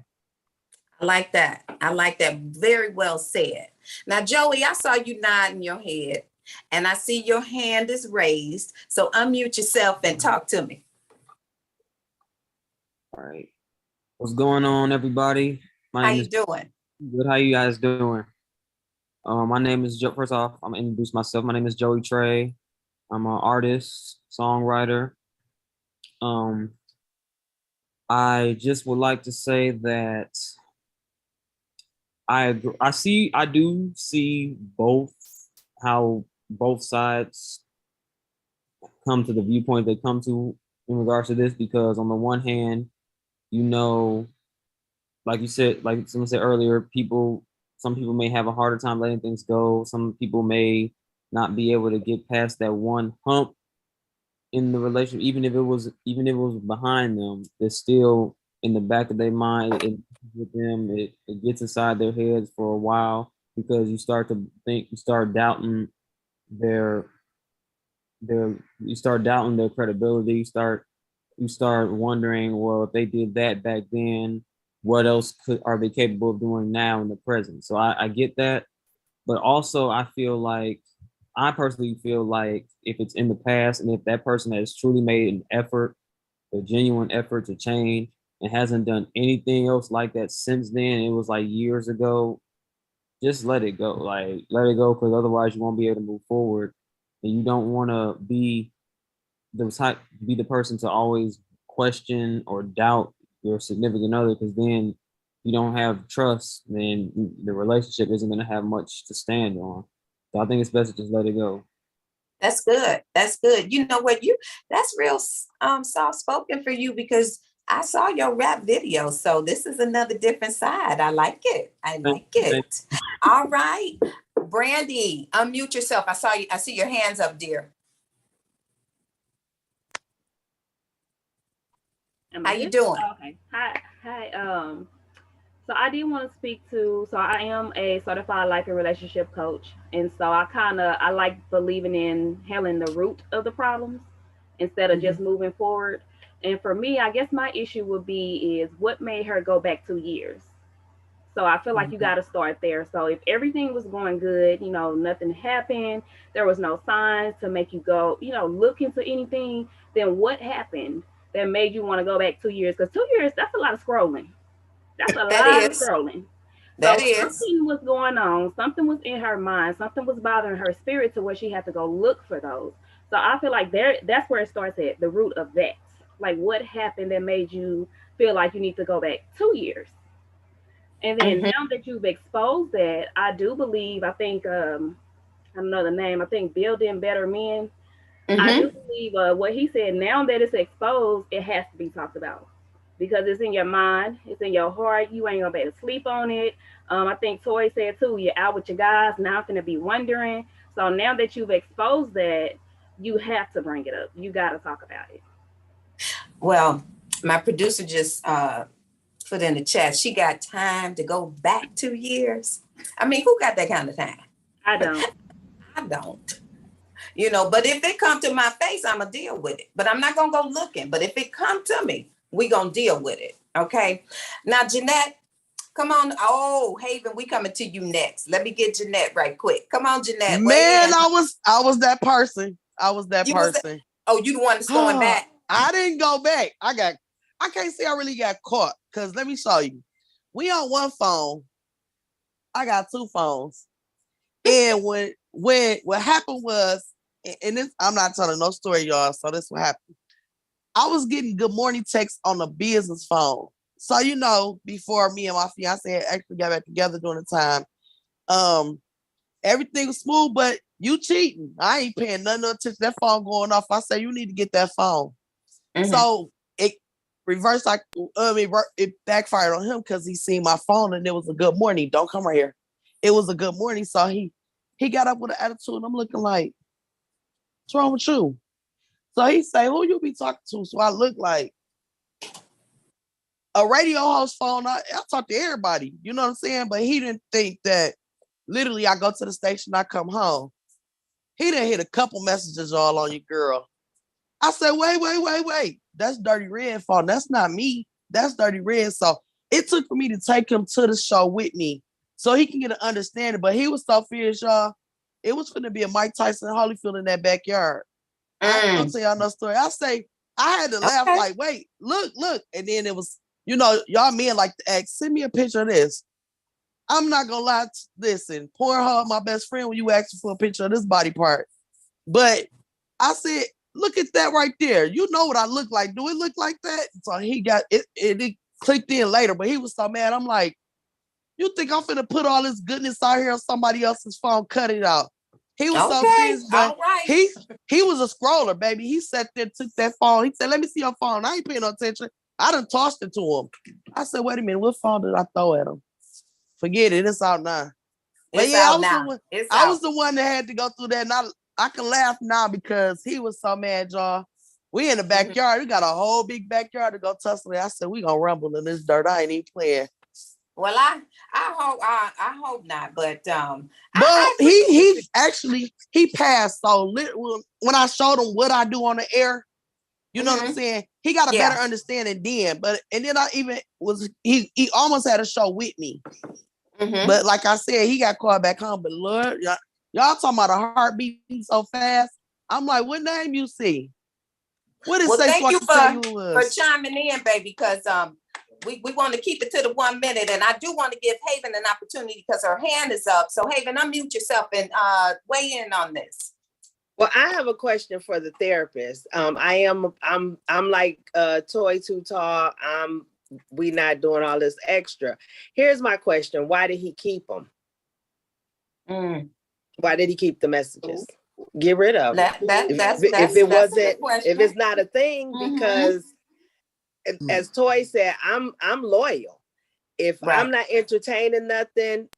I like that. I like that. Very well said. Now, Joey, I saw you nodding your head and I see your hand is raised. So unmute yourself and talk to me. All right. What's going on, everybody? How you doing? Good. How you guys doing? My name is Joe. First off, I'm gonna introduce myself. My name is Joey Trey. I'm an artist, songwriter. I just would like to say that I do see how both sides come to the viewpoint they come to in regards to this, because on the one hand, like you said, like someone said earlier, some people may have a harder time letting things go. Some people may not be able to get past that one hump in the relationship, even if it was behind them. It's still in the back of their mind. It gets inside their heads for a while, because you start to think, you start doubting their credibility. You start wondering, well, if they did that back then, what else are they capable of doing now in the present? So I get that, but also I personally feel like if it's in the past and if that person has truly made an effort, a genuine effort to change, and hasn't done anything else like that since then, it was like years ago, just let it go. Like, let it go, because otherwise you won't be able to move forward. And you don't want to be the person to always question or doubt your significant other, because then you don't have trust, then the relationship isn't going to have much to stand on. So I think it's best to just let it go. That's good. That's good. You know what? That's real soft spoken for you, because I saw your rap video. So this is another different side. I like it. All right. Brandy, unmute yourself. I see your hands up, dear. How you doing? Okay. Hi. So I did want to speak to, so I am a certified life and relationship coach. And so I like believing in handling the root of the problems instead of just moving forward. And for me, I guess my issue would be is what made her go back 2 years. So I feel like you got to start there. So if everything was going good, nothing happened, there was no signs to make you go, look into anything, then what happened that made you want to go back 2 years? Because 2 years, that's a lot of scrolling. That's a lot of scrolling. Something was going on. Something was in her mind. Something was bothering her spirit to where she had to go look for those. So I feel like that's where it starts at, the root of that. Like, what happened that made you feel like you need to go back 2 years? And then now that you've exposed that, I do believe, I think, I don't know the name, I think Building Better Men. I do believe what he said, now that it's exposed, it has to be talked about. Because it's in your mind, it's in your heart, you ain't gonna be able to sleep on it. I think Toy said too, you're out with your guys, now I'm gonna be wondering. So now that you've exposed that, you have to bring it up. You gotta talk about it. Well, my producer just put in the chat, she got time to go back 2 years. I mean, who got that kind of time? I don't. I don't. You know, but if it come to my face, I'm gonna deal with it. But I'm not gonna go looking. But if it come to me, we gonna deal with it. Okay. Now, Jeanette, come on. Oh, Haven, we coming to you next. Let me get Jeanette right quick. Come on, Jeanette. Man, I was that person. I was that person. Oh, you the one that's going back. I didn't go back. I can't say I really got caught. Cause let me show you. We on one phone. I got 2 phones. And what happened was, and this, I'm not telling no story, y'all. So this what happened. I was getting good morning texts on the business phone. So, you know, before me and my fiance had actually got back together during the time, everything was smooth, but you cheating. I ain't paying none of attention. That phone going off. I say, you need to get that phone. Mm-hmm. So it reversed, it backfired on him because he seen my phone and it was a good morning. Don't come right here. It was a good morning. So he got up with an attitude and I'm looking like, what's wrong with you? So he say, who you be talking to? So I look like a radio host phone. I talk to everybody, you know what I'm saying? But he didn't think that literally I go to the station, I come home. He done hit a couple messages all on your girl. I said, wait. That's Dirty Red phone. That's not me. That's Dirty Red. So it took for me to take him to the show with me so he can get an understanding. But he was so fierce, y'all. It was finna be a Mike Tyson Holyfield in that backyard. I ain't gonna tell y'all no story. I say, I had to laugh like, wait, look. And then it was, you know, y'all men like to ask, send me a picture of this. I'm not gonna lie, listen, Pornhub, my best friend, when you asked for a picture of this body part. But I said, look at that right there. You know what I look like. Do it look like that? So he got it, it clicked in later, but he was so mad. I'm like, you think I'm finna put all this goodness out here on somebody else's phone? Cut it out. He was so pissed, but he was a scroller, baby. He sat there, took that phone. He said, let me see your phone. I ain't paying no attention. I done tossed it to him. I said, wait a minute, what phone did I throw at him? Forget it, it's out now. But it's yeah, out now. I was the one that had to go through that. And I can laugh now because he was so mad, y'all. We in the backyard. We got a whole big backyard to go tussle. I said, we gonna rumble in this dirt. I ain't even playing. Well, I hope not, but he passed. So when I showed him what I do on the air, you know what I'm saying? He got a better understanding then. And then he almost had a show with me. But like I said, he got called back home. But Lord, y'all talking about a heart beating so fast. I'm like, what name you see? What is thank you for chiming in, baby, because we want to keep it to the 1 minute, and I do want to give Haven an opportunity because her hand is up. So Haven, unmute yourself and weigh in on this. Well, I have a question for the therapist. I'm like Toy Too Tall. We not doing all this extra. Here's my question: why did he keep them? Why did he keep the messages? Get rid of them. If it's not a thing, because as Toy said, I'm loyal. If I'm not entertaining nothing,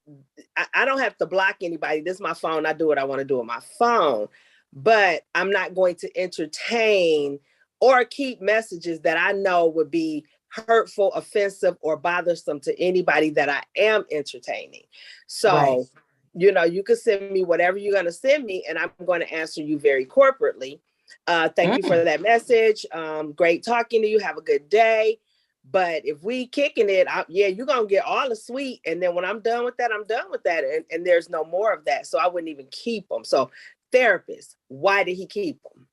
I don't have to block anybody. This is my phone. I do what I want to do with my phone. But I'm not going to entertain or keep messages that I know would be hurtful, offensive, or bothersome to anybody that I am entertaining. So, you know, you can send me whatever you're going to send me, and I'm going to answer you very corporately. Thank you for that message. Great talking to you. Have a good day. But if we kicking it, you're going to get all the sweet. And then when I'm done with that, I'm done with that. And there's no more of that. So I wouldn't even keep them. So therapist, why did he keep them?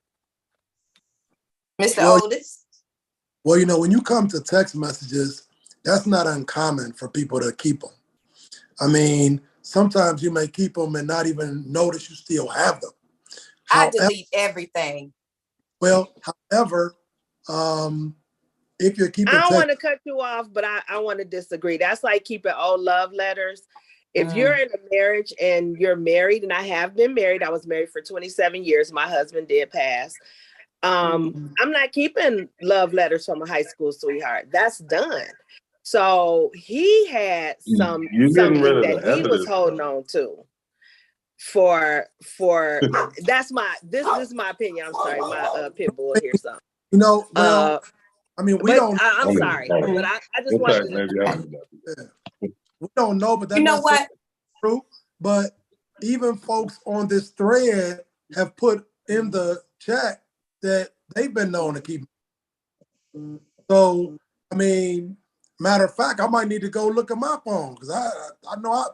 Mr. Otis? Well, you know, when you come to text messages, that's not uncommon for people to keep them. I mean, sometimes you may keep them and not even notice you still have them. I delete everything. Well, however, if you're keeping I don't want to cut you off, but I want to disagree. That's like keeping old love letters. If you're in a marriage and you're married, and I have been married, I was married for 27 years. My husband did pass. I'm not keeping love letters from a high school sweetheart. That's done. So he had something that he was holding on to for this is my opinion. I'm sorry, my pit bull here something. You know, well, I mean, we But don't. I'm sorry, but I just wanted to. We don't know, but that's You know what? true. But even folks on this thread have put in the chat that they've been known to keep. So, I mean, matter of fact, I might need to go look at my phone because I know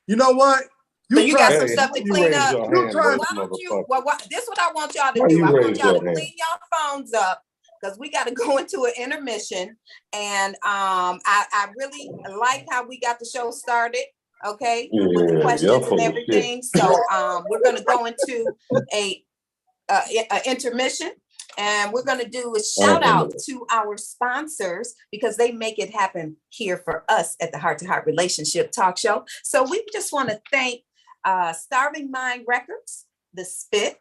you know what? You got some stuff to clean up. You trying this is what I want y'all to do. I want y'all to clean your phones up because we got to go into an intermission. And I really like how we got the show started. Okay, with the questions and everything. So we're going to go into a intermission. And we're going to do a shout out to our sponsors because they make it happen here for us at the Heart to Heart Relationship Talk Show. So we just want to thank Starving Mind Records, The Spit,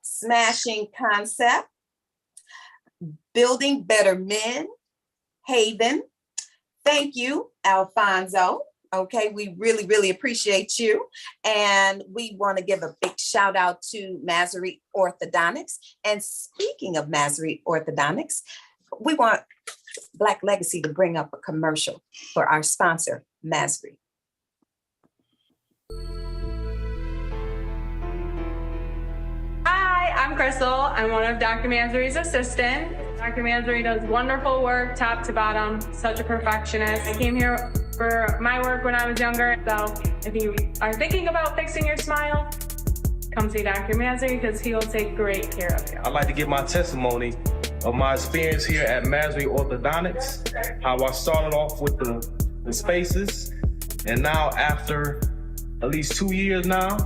Smashing Concept, Building Better Men, Haven. Thank you, Alfonso. Okay, we really, really appreciate you. And we want to give a big shout out to Masery Orthodontics. And speaking of Masery Orthodontics, we want Black Legacy to bring up a commercial for our sponsor, Masery. Hi, I'm Crystal. I'm one of Dr. Mansory's assistants. Dr. Mansory does wonderful work, top to bottom, such a perfectionist. I came here for my work when I was younger, so if you are thinking about fixing your smile, come see Dr. Mansory because he will take great care of you. I'd like to give my testimony of my experience here at Masery Orthodontics, how I started off with the spaces, and now after at least 2 years now,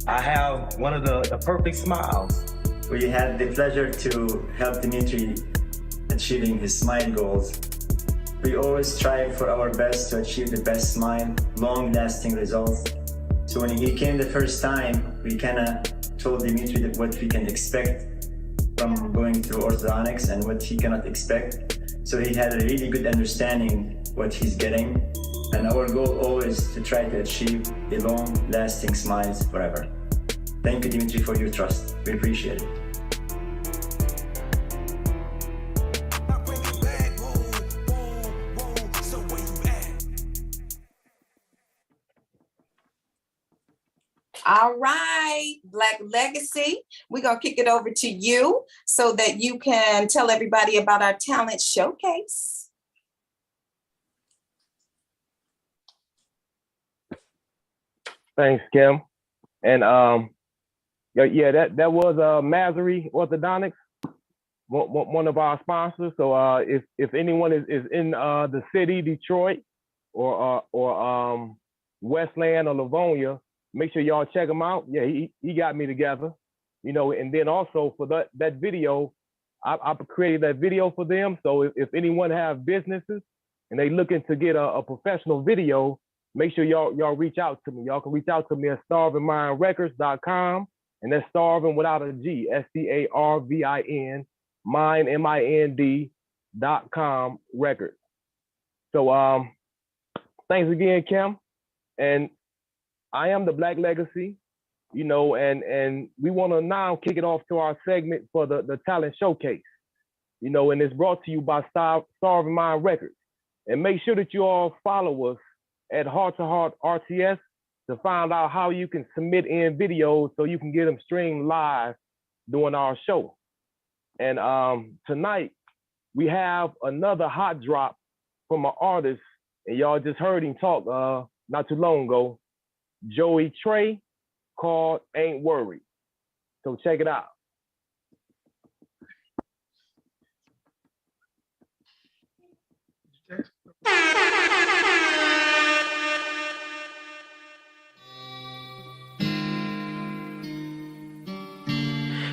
I have one of the perfect smiles. We had the pleasure to help Dimitri achieving his smile goals. We always strive for our best to achieve the best smile, long-lasting results. So when he came the first time, we kind of told Dimitri that what we can expect from going through orthodontics and what he cannot expect. So he had a really good understanding what he's getting. And our goal always to try to achieve the long-lasting smiles forever. Thank you, Dimitri, for your trust. We appreciate it. All right, Black Legacy, we're going to kick it over to you so that you can tell everybody about our talent showcase. Thanks, Kim. And yeah, that was Masery Orthodontics, one of our sponsors. So if anyone is in the city, Detroit, or Westland or Livonia, make sure y'all check him out. Yeah, he got me together, you know. And then also for that video, I created that video for them. So if anyone have businesses and they looking to get a professional video, make sure y'all reach out to me. Y'all can reach out to me at starvingmindrecords.com, and that's starving without a G, STARVIN, mind MIND.com records. So thanks again, Kim. And I am the Black Legacy, you know, and we want to now kick it off to our segment for the talent showcase, you know, and it's brought to you by Starving Mind Records. And make sure that you all follow us at Heart to Heart RTS to find out how you can submit in videos so you can get them streamed live during our show. And tonight we have another hot drop from an artist, and y'all just heard him talk not too long ago, Joey Trey, called Ain't Worried. So check it out.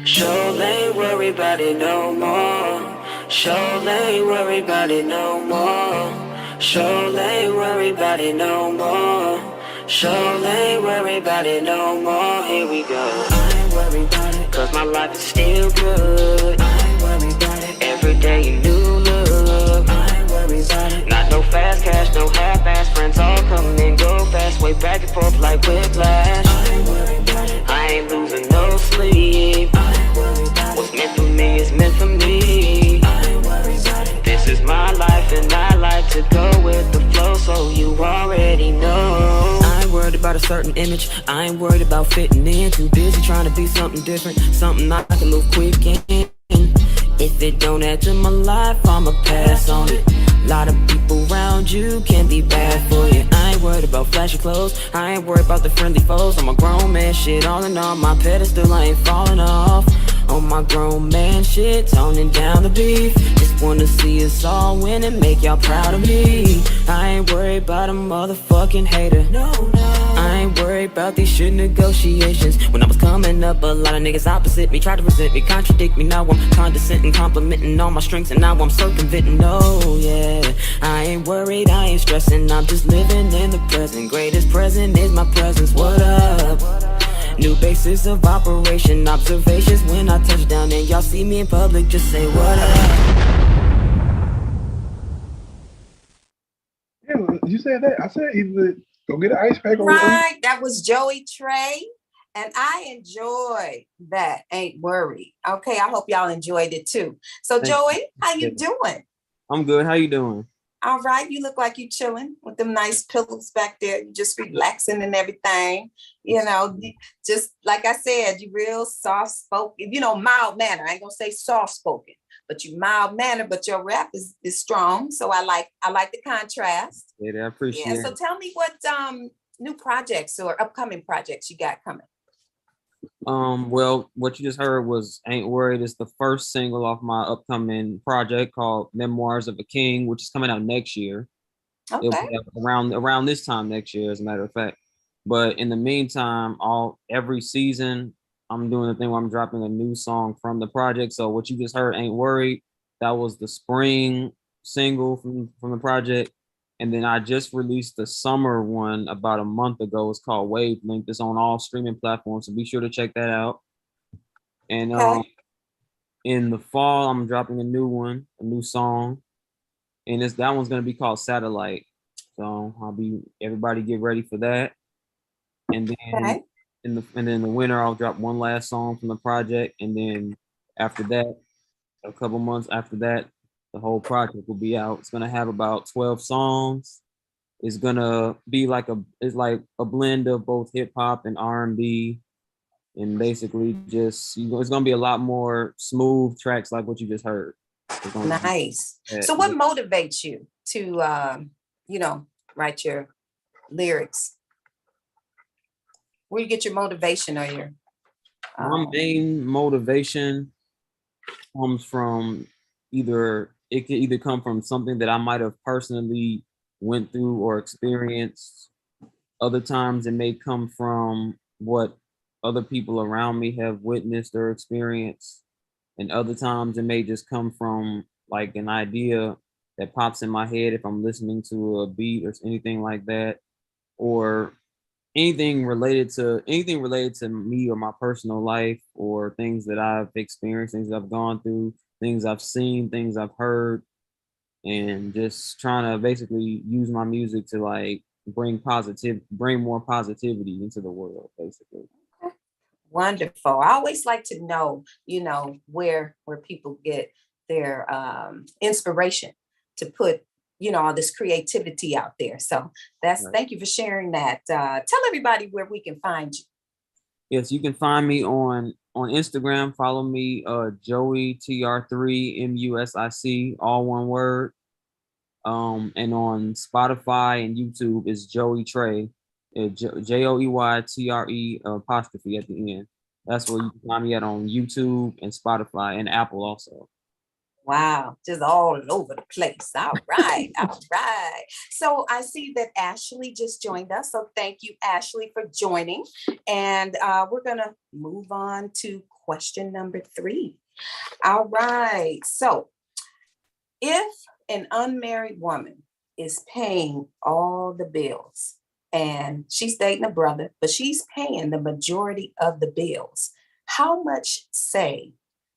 Sure ain't worry about it no more. Sure ain't worry about it no more. Sure ain't worry about it no more. Sure ain't worry about it no more. Here we go. I ain't worried about it, cause my life is still good. I ain't worried about it. Every day a new look. I ain't worried about it. Not no fast cash, no half-ass. Friends all come and go fast. Way back and forth like whiplash. I ain't worried about it. I ain't losing no sleep. I ain't worried about it. What's meant for me is meant for me. I ain't worried about it. got a certain image. I ain't worried about fitting in. Too busy trying to be something different, something I can move quick in. If it don't add to my life, I'ma pass on it. Lot of people around you can be bad for you. I ain't worried about flashy clothes, I ain't worried about the friendly foes. I'm a grown man, shit all in all, my pedestal I ain't falling off. On my grown man shit, toning down the beef. Just wanna see us all win and make y'all proud of me. I ain't worried about a motherfucking hater. I ain't worried about these shit negotiations. When I was coming up, a lot of niggas opposite me tried to resent me, contradict me. Now I'm condescending, complimenting all my strengths, and now I'm circumventing. Oh yeah, I ain't worried, I ain't stressing. I'm just living in the present. Greatest present is my presence. What up? New basis of operation, observations when I touch down and y'all see me in public, just say what up. Yeah, you said that. I said either go get an ice pack or Right, that was Joey Trey, and I enjoyed that. Ain't worried. Okay, I hope y'all enjoyed it too. So Thank Joey, you. how you doing? I'm good. How you doing? All right, you look like you chilling with them nice pillows back there. You just relaxing and everything. You know, just like I said, you real soft spoken. You know, mild manner. I ain't gonna say soft spoken, but you mild manner. But your rap is strong. So I like the contrast. Yeah, I appreciate So it. tell me what new projects or upcoming projects you got coming. Well, what you just heard was Ain't Worried. It's the first single off my upcoming project called Memoirs of a King, which is coming out next year. It'll be out around this time next year, as a matter of fact. But in the meantime, every season, I'm doing the thing where I'm dropping a new song from the project. So what you just heard, Ain't Worried, that was the spring single from the project. And then I just released the summer one about a month ago. It's called Wavelength. It's on all streaming platforms, so be sure to check that out. And in the fall, I'm dropping a new song, and that one's gonna be called Satellite. So everybody get ready for that. And then in the winter, I'll drop one last song from the project, and then after that, a couple months after that, the whole project will be out. It's gonna have about 12 songs. It's gonna be like a blend of both hip hop and R&B, and basically just it's gonna be a lot more smooth tracks like what you just heard. Nice. So what motivates you to write your lyrics? Where you get your motivation or your my main motivation comes from it could either come from something that I might have personally went through or experienced. Other times it may come from what other people around me have witnessed or experienced. And other times it may just come from like an idea that pops in my head if I'm listening to a beat or anything like that, or anything related to me or my personal life, or things that I've experienced, things I've gone through, things I've seen, things I've heard, and just trying to basically use my music to like bring more positivity into the world, basically. Wonderful. I always like to know, where people get their inspiration to put, all this creativity out there. So thank you for sharing that. Tell everybody where we can find you. Yes, you can find me on Instagram. Follow me, Joey TR3 MUSIC, all one word. And on Spotify and YouTube is Joey Trey, JOEYTRE apostrophe at the end. That's where you can find me at on YouTube and Spotify and Apple also. Wow, just all over the place. All right, all right. So I see that Ashley just joined us. So thank you, Ashley, for joining. And we're going to move on to question number 3. All right. So if an unmarried woman is paying all the bills and she's dating a brother, but she's paying the majority of the bills, how much say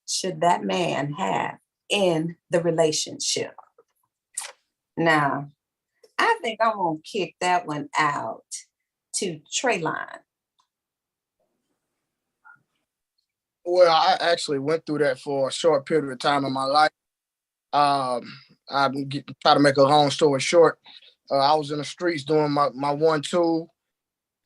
should that man have in the relationship? Now, I think I'm going to kick that one out to Trayline. Well, I actually went through that for a short period of time in my life. Try to make a long story short. I was in the streets doing my 1-2.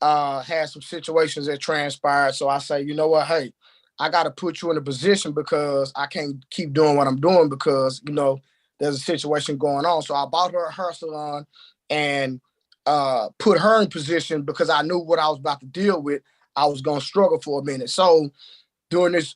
had some situations that transpired. So I say, you know what, hey, I got to put you in a position because I can't keep doing what I'm doing because, you know, there's a situation going on. So I bought her a hair salon and put her in position because I knew what I was about to deal with. I was going to struggle for a minute. So during this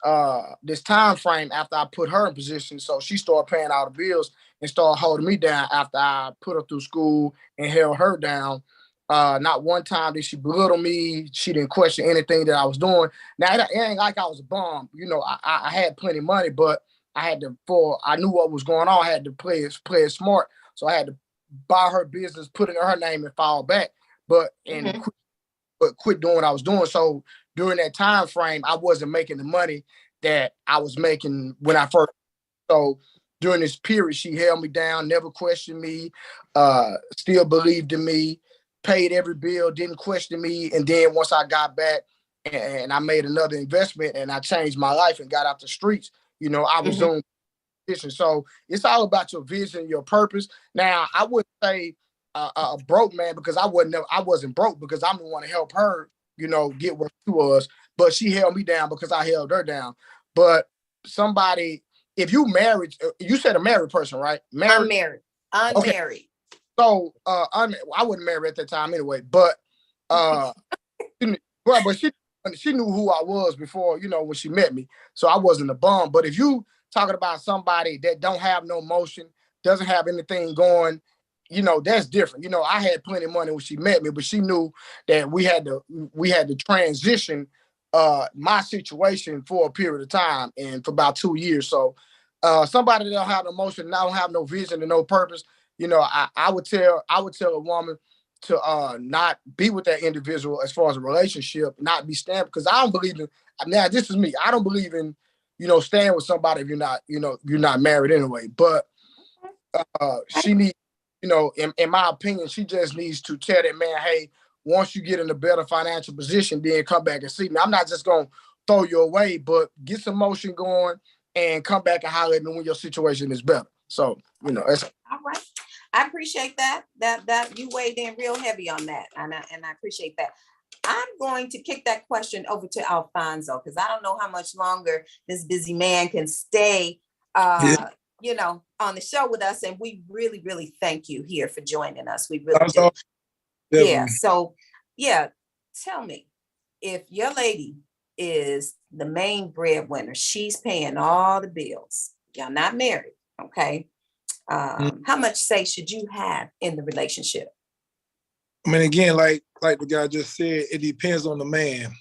time frame after I put her in position, so she started paying all the bills and started holding me down after I put her through school and held her down. Not one time did she belittle me. She didn't question anything that I was doing. Now it ain't like I was a bum. You know, I had plenty of money, but I knew what was going on. I had to play it smart. So I had to buy her business, put it in her name, and fall back. But quit doing what I was doing. So during that time frame, I wasn't making the money that I was making when I first. So during this period, she held me down, never questioned me, still believed in me, paid every bill, didn't question me. And then once I got back and I made another investment and I changed my life and got out the streets, you know, I was on vision. So it's all about your vision, your purpose. Now, I wouldn't say a broke man because I wasn't broke because I'm the one to help her, you know, get where she was. But she held me down because I held her down. But somebody, if you married, you said a married person, right? Unmarried. Okay. So I wasn't married at that time anyway, but she knew who I was before, you know, when she met me. So I wasn't a bum. But if you talking about somebody that don't have no motion, doesn't have anything going, you know, that's different. You know, I had plenty of money when she met me, but she knew that we had to transition my situation for a period of time and for about 2 years. So somebody that don't have no motion, don't have no vision and no purpose, you know, I would tell a woman to not be with that individual as far as a relationship, not be stamped, because I don't believe in, now this is me, I don't believe in, you know, staying with somebody if you're not married anyway. But she needs, you know, in my opinion, she just needs to tell that man, hey, once you get in a better financial position, then come back and see me. I'm not just gonna throw you away, but get some motion going and come back and holler at me when your situation is better. So, you know, that's all right. I appreciate that you weighed in real heavy on that. And I appreciate that. I'm going to kick that question over to Alfonso because I don't know how much longer this busy man can stay, you know, on the show with us. And we really, really thank you here for joining us. We really do. Yeah. So, yeah, tell me, if your lady is the main breadwinner, she's paying all the bills, y'all not married, okay? How much say should you have in the relationship? I mean, again, like the guy just said, it depends on the man.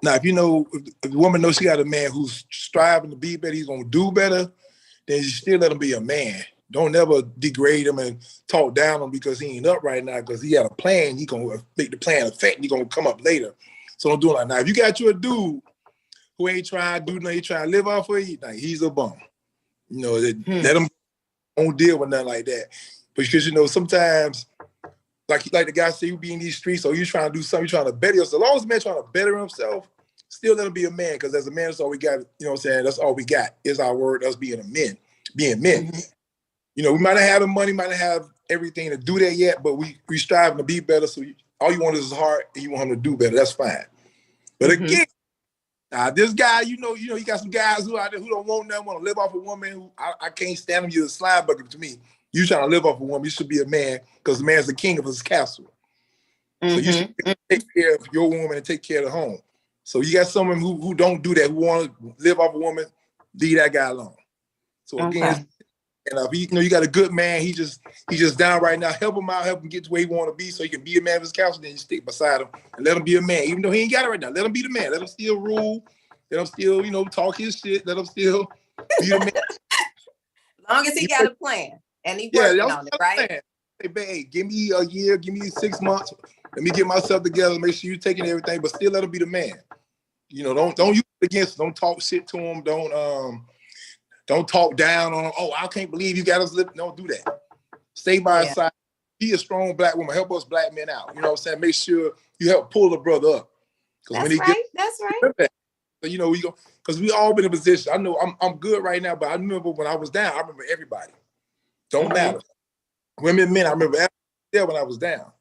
Now, if you know, if the woman knows she got a man who's striving to be better, he's gonna do better, then you still let him be a man. Don't ever degrade him and talk down on him because he ain't up right now because he had a plan. He gonna make the plan effect. He gonna come up later. So don't do it like that. Now, if you got you a dude who ain't trying to do nothing, he trying to live off of you, like he's a bum. You know, let him. Don't deal with nothing like that. Because, you know, sometimes, like the guy said, you be in these streets, or you trying to do something, you trying to better yourself. As long as a man trying to better himself, still let him be a man. Because as a man, that's all we got. You know what I'm saying? That's all we got is our word, us being men. You know, we might not have the money, might not have everything to do that yet, but we striving to be better. So all you want is his heart, and you want him to do better. That's fine. But again, this guy, you know, you got some guys who out there who don't want nothing, want to live off a woman who I can't stand them. You're a slime bucket to me. You trying to live off a woman, you should be a man because the man's the king of his castle. So you should take care of your woman and take care of the home. So you got someone who don't do that, who want to live off a woman, leave that guy alone. So again, and if you got a good man, he just down right now. Help him out, help him get to where he want to be, so he can be a man of his counsel. Then you stick beside him and let him be a man, even though he ain't got it right now. Let him be the man. Let him still rule. Let him still, talk his shit. Let him still be the man. As long as he got a plan and he working on it, right? Hey, babe, give me a year, give me 6 months. Let me get myself together. Make sure you're taking everything, but still let him be the man. Don't use it against him. Don't talk shit to him. Don't talk down on him. Oh, I can't believe you got us living. Don't do that. Stay by his side. Be a strong black woman. Help us black men out. You know what I'm saying? Make sure you help pull the brother up. That's right. So, we go, because we all been in a position. I know I'm good right now, but I remember when I was down, I remember everybody. Don't matter. Women, men, I remember there when I was down.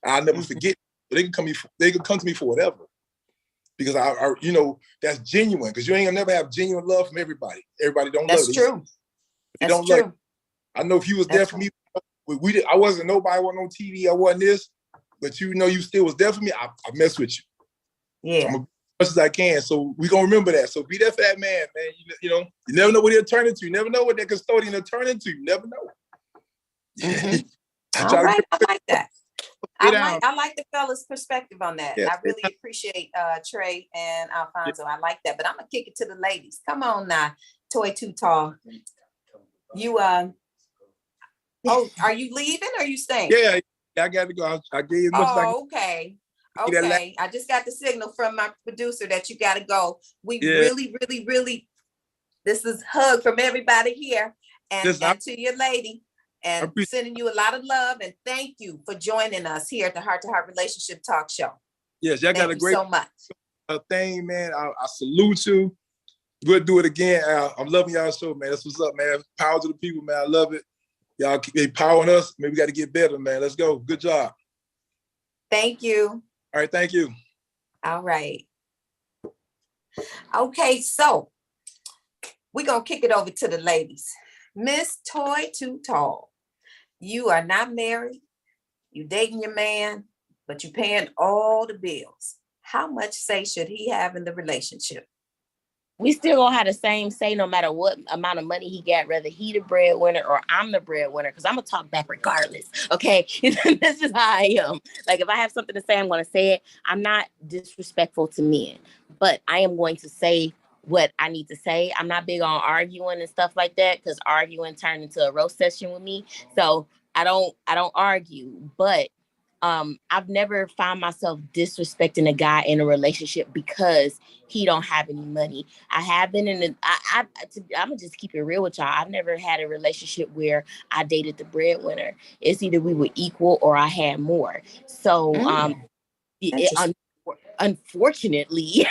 I'll never forget but they can come to me for whatever. Because I you know, that's genuine. Because you ain't gonna never have genuine love from everybody. Everybody don't love That's true. They That's don't true. like. I know if you was there for me, I wasn't nobody, I wasn't on TV, I wasn't this, but you know you still was there for me. I mess with you. Yeah. So I'm as much as I can. So we gonna remember that. So be there for that man, man. You know, you never know what he'll turn into. You never know what that custodian will turn into. You never know. Mm-hmm. All right, I like that. I like the fella's perspective on that. Yes. I really appreciate Trey and Alfonso. I like that. But I'm gonna kick it to the ladies. Come on now, Toy Too Tall. You oh, are you leaving or are you staying? Yeah, I gotta go. I gave as much as I can. Okay. Okay. I just got the signal from my producer that you gotta go. We really, this is hug from everybody here and to your lady. And sending you a lot of love and thank you for joining us here at the Heart to Heart Relationship Talk Show. Yes, y'all got a great so much thing, man. I salute you. We'll do it again. I'm loving y'all show, man. That's what's up, man. Power to the people, man. I love it. Y'all keep empowering us. Maybe we got to get better, man. Let's go. Good job. Thank you. All right, thank you. All right. Okay, so we're gonna kick it over to the ladies. Miss Toy Too Tall. You are not married, you dating your man, but you paying all the bills. How much say should he have in the relationship? We still gonna have the same say no matter what amount of money he got, whether he the breadwinner or I'm the breadwinner, because I'm gonna talk back regardless. Okay. This is how I am. Like if I have something to say, I'm gonna say it. I'm not disrespectful to men, but I am going to say what I need to say. I'm not big on arguing and stuff like that because arguing turned into a roast session with me. So I don't argue, but I've never found myself disrespecting a guy in a relationship because he don't have any money. I have been in I'm gonna just keep it real with y'all. I've never had a relationship where I dated the breadwinner. It's either we were equal or I had more. So unfortunately,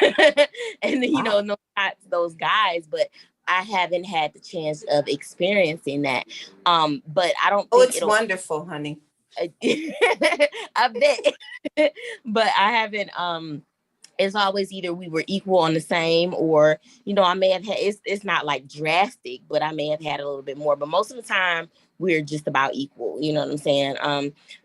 and you know, no not those guys, but I haven't had the chance of experiencing that. But I don't think it's wonderful, honey. I bet. But I haven't it's always either we were equal on the same or you know I may have had it's not like drastic, but I may have had a little bit more, but most of the time we're just about equal, you know what I'm saying?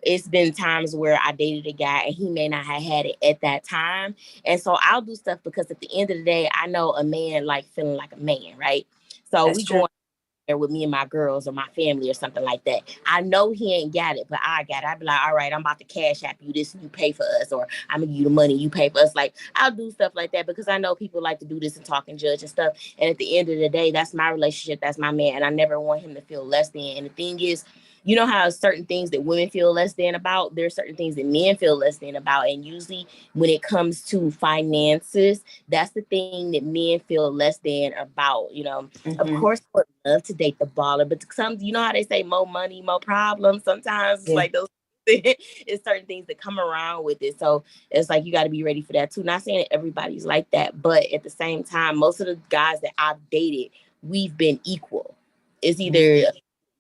It's been times where I dated a guy and he may not have had it at that time, and so I'll do stuff because at the end of the day I know a man like feeling like a man, right? So That's we true. going with me and my girls or my family or something like that. I know he ain't got it, but I got it. I'd be like, all right, I'm about to cash app you this and you pay for us, or I'm gonna give you the money, you pay for us. Like I'll do stuff like that because I know people like to do this and talk and judge and stuff. And at the end of the day, that's my relationship, that's my man, and I never want him to feel less than. And the thing is, you know how certain things that women feel less than about, there's certain things that men feel less than about. And usually when it comes to finances, that's the thing that men feel less than about, you know. Of course, I would love to date the baller, but some, you know how they say more money, more problems. Sometimes it's like those it's certain things that come around with it. So it's like, you got to be ready for that too. Not saying that everybody's like that, but at the same time, most of the guys that I've dated, we've been equal. It's either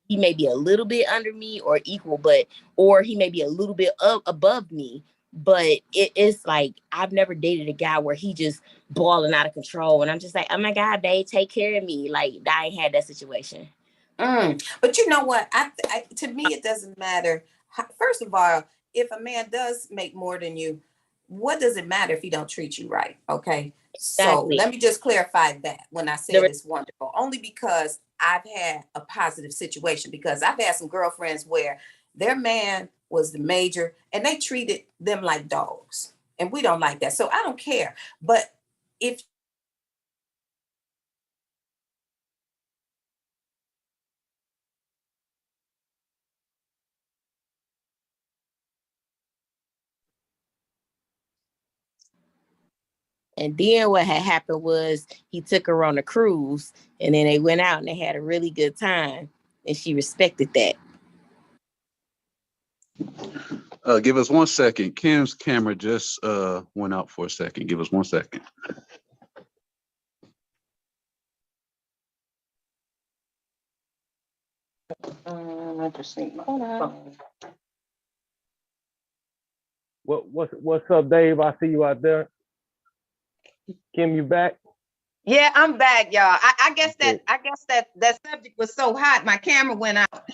he may be a little bit under me or equal, or he may be a little bit above me. But it's like, I've never dated a guy where he just balling out of control. And I'm just like, oh my God, babe, take care of me. Like, I ain't had that situation. But you know what? To me, it doesn't matter. First of all, if a man does make more than you, what does it matter if he don't treat you right? Okay. So let me just clarify that when I say it's wonderful, only because I've had a positive situation, because I've had some girlfriends where their man was the major and they treated them like dogs, and we don't like that. So I don't care. But if And then what had happened was he took her on a cruise, and then they went out and they had a really good time, and she respected that. Give us 1 second. Kim's camera just went out for a second. Give us 1 second. I just need my phone. What's up, Dave? I see you out there. Kim, you back? Yeah, I'm back, y'all. I guess that subject was so hot, my camera went out.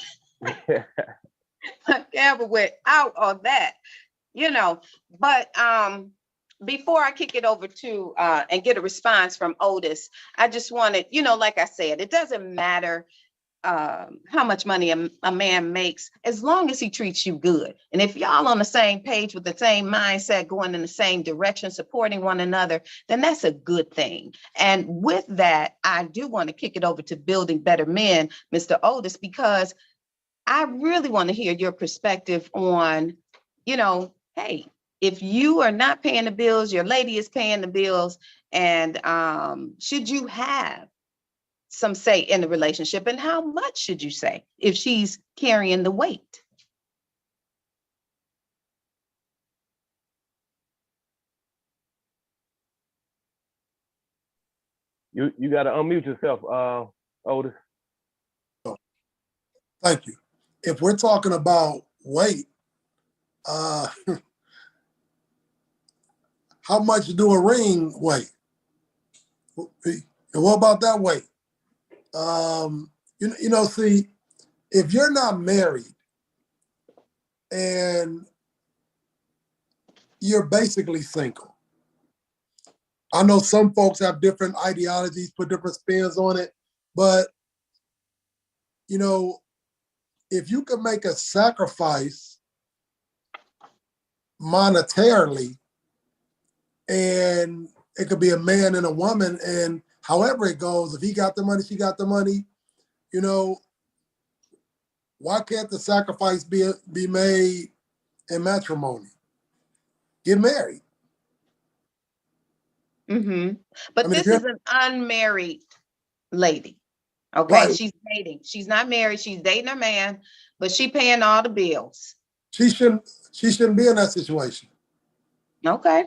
My camera went out on that, But before I kick it over to and get a response from Otis, I just wanted, like I said, it doesn't matter how much money a man makes, as long as he treats you good. And if y'all on the same page with the same mindset, going in the same direction, supporting one another, then that's a good thing. And with that, I do want to kick it over to Building Better Men, Mr. Otis, because I really want to hear your perspective on, hey, if you are not paying the bills, your lady is paying the bills, and should you have some say in the relationship, and how much should you say if she's carrying the weight? You got to unmute yourself, Otis. Thank you. If we're talking about weight, how much do a ring weigh? And what about that weight? See, if you're not married and you're basically single, I know some folks have different ideologies, put different spins on it, but if you can make a sacrifice monetarily, and it could be a man and a woman, and however it goes, if he got the money, she got the money, why can't the sacrifice be made in matrimony? Get married. Mm-hmm. But this is an unmarried lady. Okay, right. She's dating. She's not married. She's dating a man, but she paying all the bills. She shouldn't be in that situation. Okay.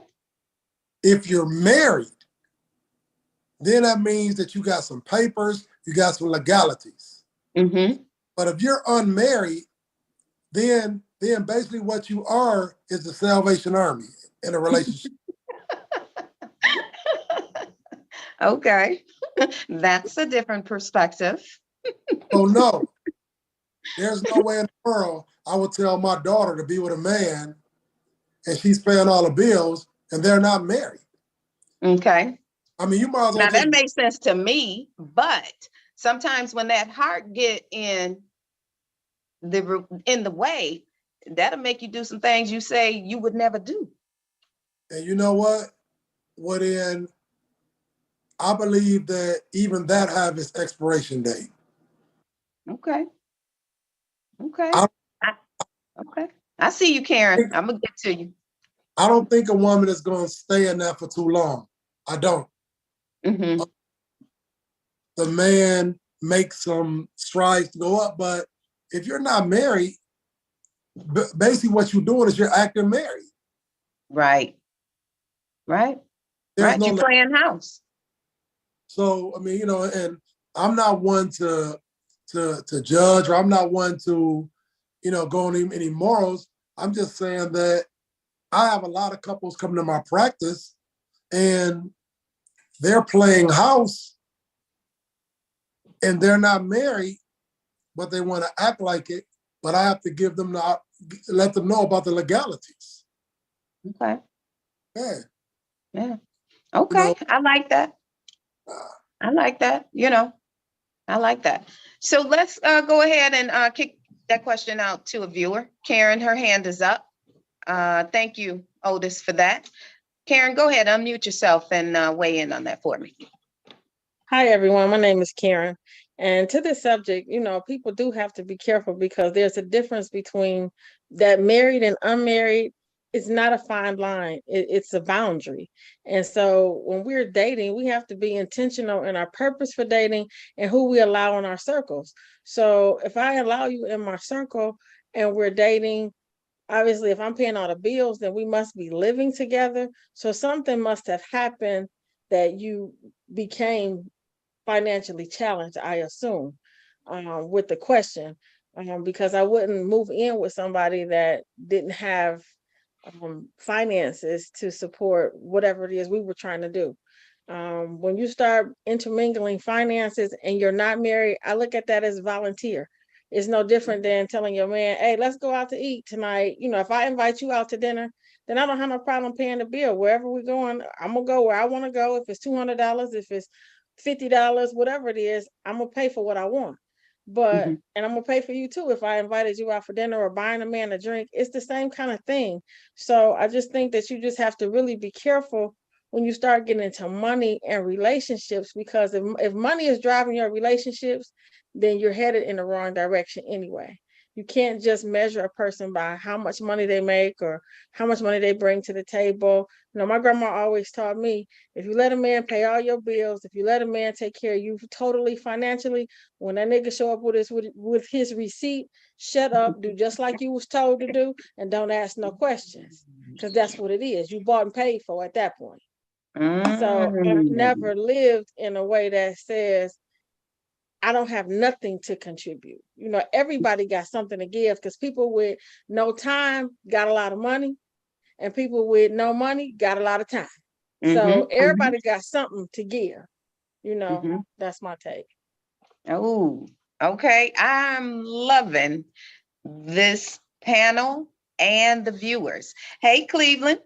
If you're married, then that means that you got some papers, you got some legalities. Mm-hmm. But if you're unmarried, then basically what you are is the Salvation Army in a relationship. Okay. That's a different perspective. Oh, no. There's no way in the world I would tell my daughter to be with a man and she's paying all the bills and they're not married. Okay. I mean, you might as well. Now that makes sense to me, but sometimes when that heart get in the way, that'll make you do some things you say you would never do. And you know what? I believe that even that have its expiration date. Okay. Okay. Okay. I see you, Karen. I'm gonna get to you. I don't think a woman is going to stay in that for too long. I don't. Mm-hmm. The man makes some strides to go up, but if you're not married, basically what you're doing is you're acting married. Right. Right. Right. You're playing house. So, I mean, and I'm not one to judge, or I'm not one to, go on any morals. I'm just saying that I have a lot of couples coming to my practice and they're playing house and they're not married, but they want to act like it. But I have to let them know about the legalities. Okay. Yeah. Yeah. Okay. I like that. I like that. I like that. So let's go ahead and kick that question out to a viewer. Karen, her hand is up. Thank you, Otis, for that. Karen, go ahead, unmute yourself and weigh in on that for me. Hi, everyone. My name is Karen. And to this subject, people do have to be careful because there's a difference between that married and unmarried. It's not a fine line. It's a boundary. And so when we're dating, we have to be intentional in our purpose for dating and who we allow in our circles. So if I allow you in my circle and we're dating, obviously, if I'm paying all the bills, then we must be living together. So something must have happened that you became financially challenged, I assume, with the question, because I wouldn't move in with somebody that didn't have finances to support whatever it is we were trying to do. When you start intermingling finances and you're not married, I look at that as volunteer. It's no different than telling your man, hey, let's go out to eat tonight. You know, if I invite you out to dinner, then I don't have no problem paying the bill. Wherever we're going, I'm gonna go where I want to go. If it's $200, if it's $50, whatever it is, I'm gonna pay for what I want. But and I'm gonna pay for you too if I invited you out for dinner or buying a man a drink. It's the same kind of thing. So I just think that you just have to really be careful when you start getting into money and relationships, because if money is driving your relationships, then you're headed in the wrong direction anyway. You can't just measure a person by how much money they make or how much money they bring to the table. You know, my grandma always taught me, if you let a man pay all your bills, if you let a man take care of you totally financially, when that nigga show up with his receipt, shut up, do just like you was told to do, and don't ask no questions, because that's what it is. You bought and paid for at that point. So I've never lived in a way that says I don't have nothing to contribute. You know, everybody got something to give, because people with no time got a lot of money, and people with no money got a lot of time. So everybody got something to give. You know, that's my take. Oh, okay. I'm loving this panel and the viewers. Hey, Cleveland.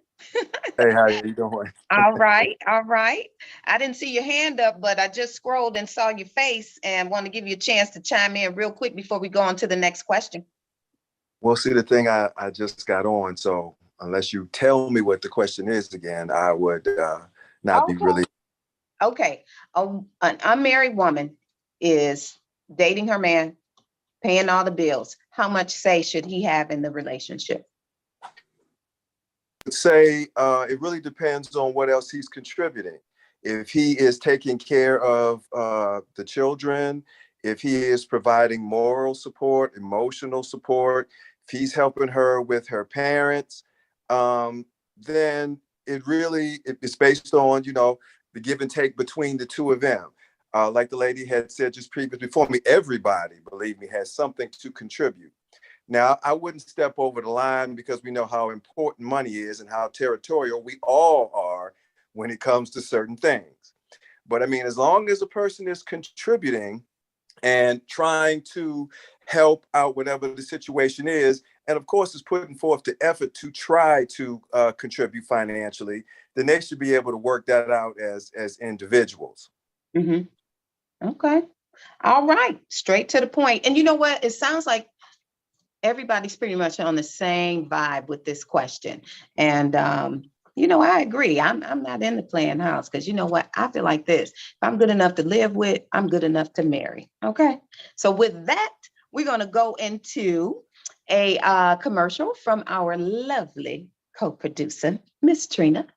Hey, how you doing? All right, all right. I didn't see your hand up, but I just scrolled and saw your face and want to give you a chance to chime in real quick before we go on to the next question. Well, see, the thing I just got on, so unless you tell me what the question is again, I would not be really. Okay. An unmarried woman is dating her man, paying all the bills. How much say should he have in the relationship? Say it really depends on what else he's contributing. If he is taking care of the children, if he is providing moral support, emotional support, if he's helping her with her parents, then it's based on, you know, the give and take between the two of them. Like the lady had said just previously before me, everybody, believe me, has something to contribute. Now, I wouldn't step over the line, because we know how important money is and how territorial we all are when it comes to certain things. But I mean, as long as a person is contributing and trying to help out whatever the situation is, and of course is putting forth the effort to try to contribute financially, then they should be able to work that out as individuals. Okay. All right. Straight to the point. And you know what? It sounds like everybody's pretty much on the same vibe with this question. And, you know, I agree. I'm not into playing house, because you know what? I feel like this. If I'm good enough to live with, I'm good enough to marry. Okay. So with that, we're going to go into a commercial from our lovely co-producer, Miss Trina.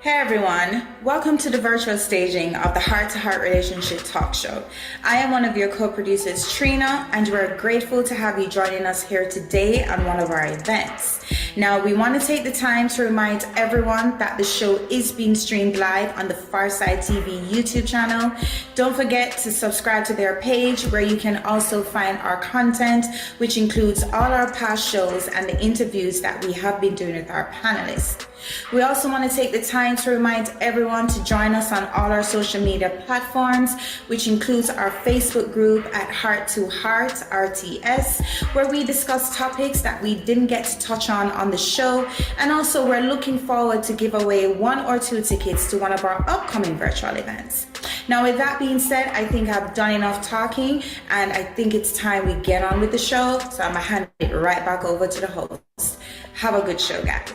Hey everyone, welcome to the virtual staging of the Heart to Heart Relationship Talk Show. I am one of your co-producers, Trina, and we're grateful to have you joining us here today on one of our events. Now, we want to take the time to remind everyone that the show is being streamed live on the Pharcyde TV YouTube channel. Don't forget to subscribe to their page, where you can also find our content, which includes all our past shows and the interviews that we have been doing with our panelists. We also want to take the time to remind everyone to join us on all our social media platforms, which includes our Facebook group at Heart to Heart RTS, where we discuss topics that we didn't get to touch on the show. And also, we're looking forward to give away 1 or 2 tickets to one of our upcoming virtual events. Now, with that being said, I think I've done enough talking, and I think it's time we get on with the show. So I'm gonna hand it right back over to the host. Have a good show, guys.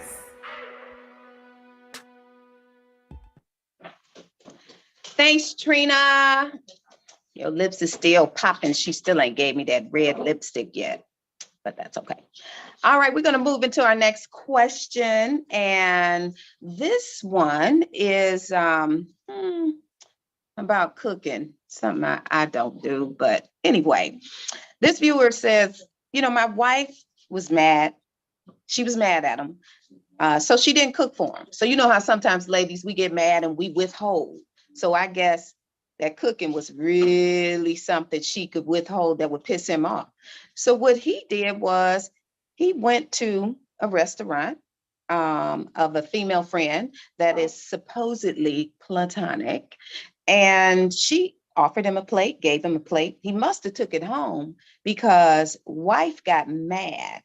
Thanks, Trina. Your lips is still popping. She still ain't gave me that red lipstick yet, but that's okay. All right, we're going to move into our next question. And this one is about cooking, something I don't do. But anyway, this viewer says, you know, my wife was mad. She was mad at him. So she didn't cook for him. So you know how sometimes ladies, we get mad and we withhold. So I guess that cooking was really something she could withhold that would piss him off. So what he did was he went to a restaurant of a female friend that is supposedly platonic, and she offered him a plate, gave him a plate. He must have took it home because wife got mad.